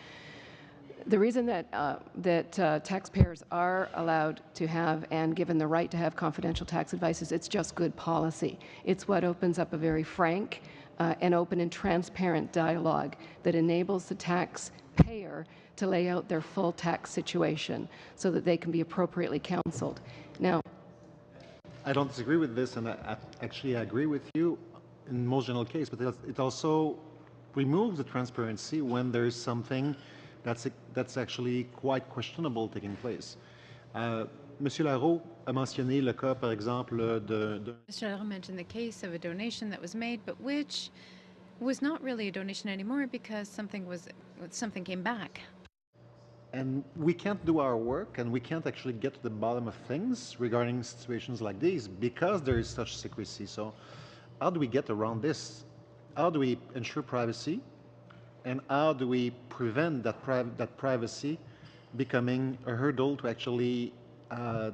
[SPEAKER 8] The reason that taxpayers are allowed to have and given the right to have confidential tax advice is it's just good policy. It's what opens up a very frank and open and transparent dialogue that enables the taxpayer to lay out their full tax situation so that they can be appropriately counseled. Now,
[SPEAKER 12] I don't disagree with this, and I agree with you in most general case, but it also removes the transparency when there is something that's actually quite questionable taking place. Monsieur Larreau a mentionné le cas, par exemple,
[SPEAKER 2] Mr. Larreau mentioned the case of a donation that was made, but which was not really a donation anymore because something came back.
[SPEAKER 12] And we can't do our work, and we can't actually get to the bottom of things regarding situations like these because there is such secrecy. So how do we get around this? How do we ensure privacy? And how do we prevent that privacy becoming a hurdle to actually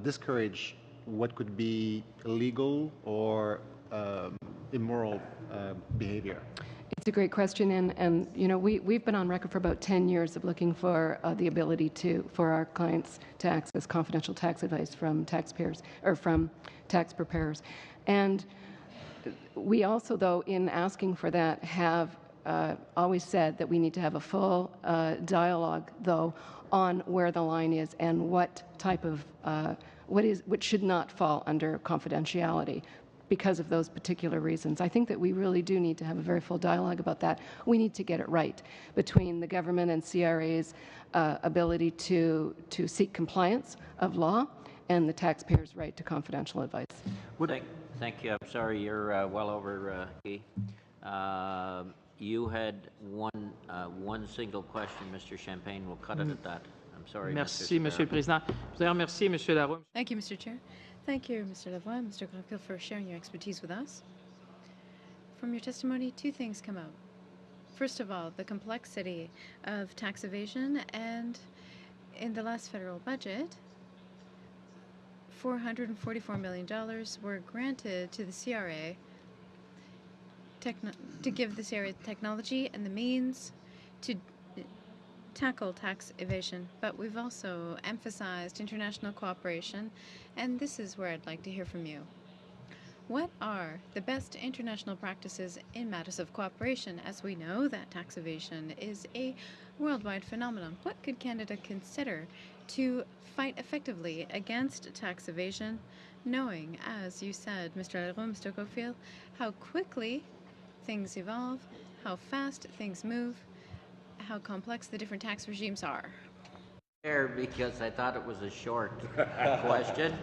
[SPEAKER 12] discourage what could be illegal or immoral behavior?
[SPEAKER 8] it's a great question, and you know, we've been on record for about 10 years of looking for the ability for our clients to access confidential tax advice from taxpayers or from tax preparers. And we also, though, in asking for that, have always said that we need to have a full dialogue, though, on where the line is and what type of what should not fall under confidentiality because of those particular reasons. I think that we really do need to have a very full dialogue about that. We need to get it right between the government and CRA's ability to seek compliance of law and the taxpayer's right to confidential advice.
[SPEAKER 1] Thank you. I'm sorry, you're well over, Guy. You had one single question, Mr. Champagne. We'll cut it at that. I'm sorry,
[SPEAKER 16] Merci, Monsieur le Président. Je voudrais remercier Monsieur Larreau.
[SPEAKER 2] Thank you, Mr. Chair. Thank you, Mr. Lavoie and Mr. Cockfield, for sharing your expertise with us. From your testimony, two things come out. First of all, the complexity of tax evasion, and in the last federal budget, $444 million were granted to the CRA to give the CRA technology and the means to tackle tax evasion. But we've also emphasized international cooperation, and this is where I'd like to hear from you. What are the best international practices in matters of cooperation, as we know that tax evasion is a worldwide phenomenon? What could Canada consider to fight effectively against tax evasion, knowing, as you said, Mr. Leroux, Mr. Cockfield, how quickly things evolve, how fast things move, how complex the different tax regimes are?
[SPEAKER 1] Because I thought it was a short question.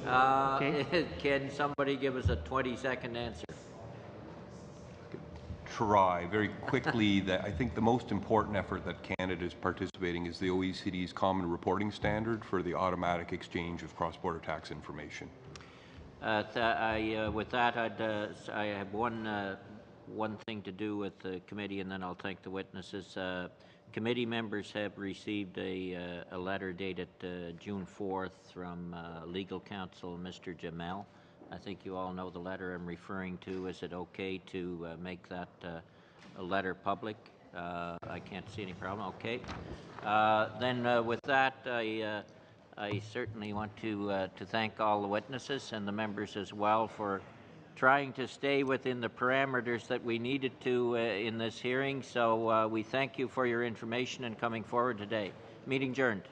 [SPEAKER 16] Okay.
[SPEAKER 1] Can somebody give us a 20-second answer?
[SPEAKER 3] Try very quickly that I think the most important effort that Canada is participating is the OECD's Common Reporting Standard for the automatic exchange of cross-border tax information.
[SPEAKER 1] With that, I have one thing to do with the committee, and then I'll thank the witnesses. committee members have received a letter dated June 4th from legal counsel Mr. Jamel. I think you all know the letter I'm referring to. Is it okay to make that a letter public? I can't see any problem. Okay. Then with that, I certainly want to thank all the witnesses and the members as well for trying to stay within the parameters that we needed to in this hearing. So we thank you for your information and coming forward today. Meeting adjourned.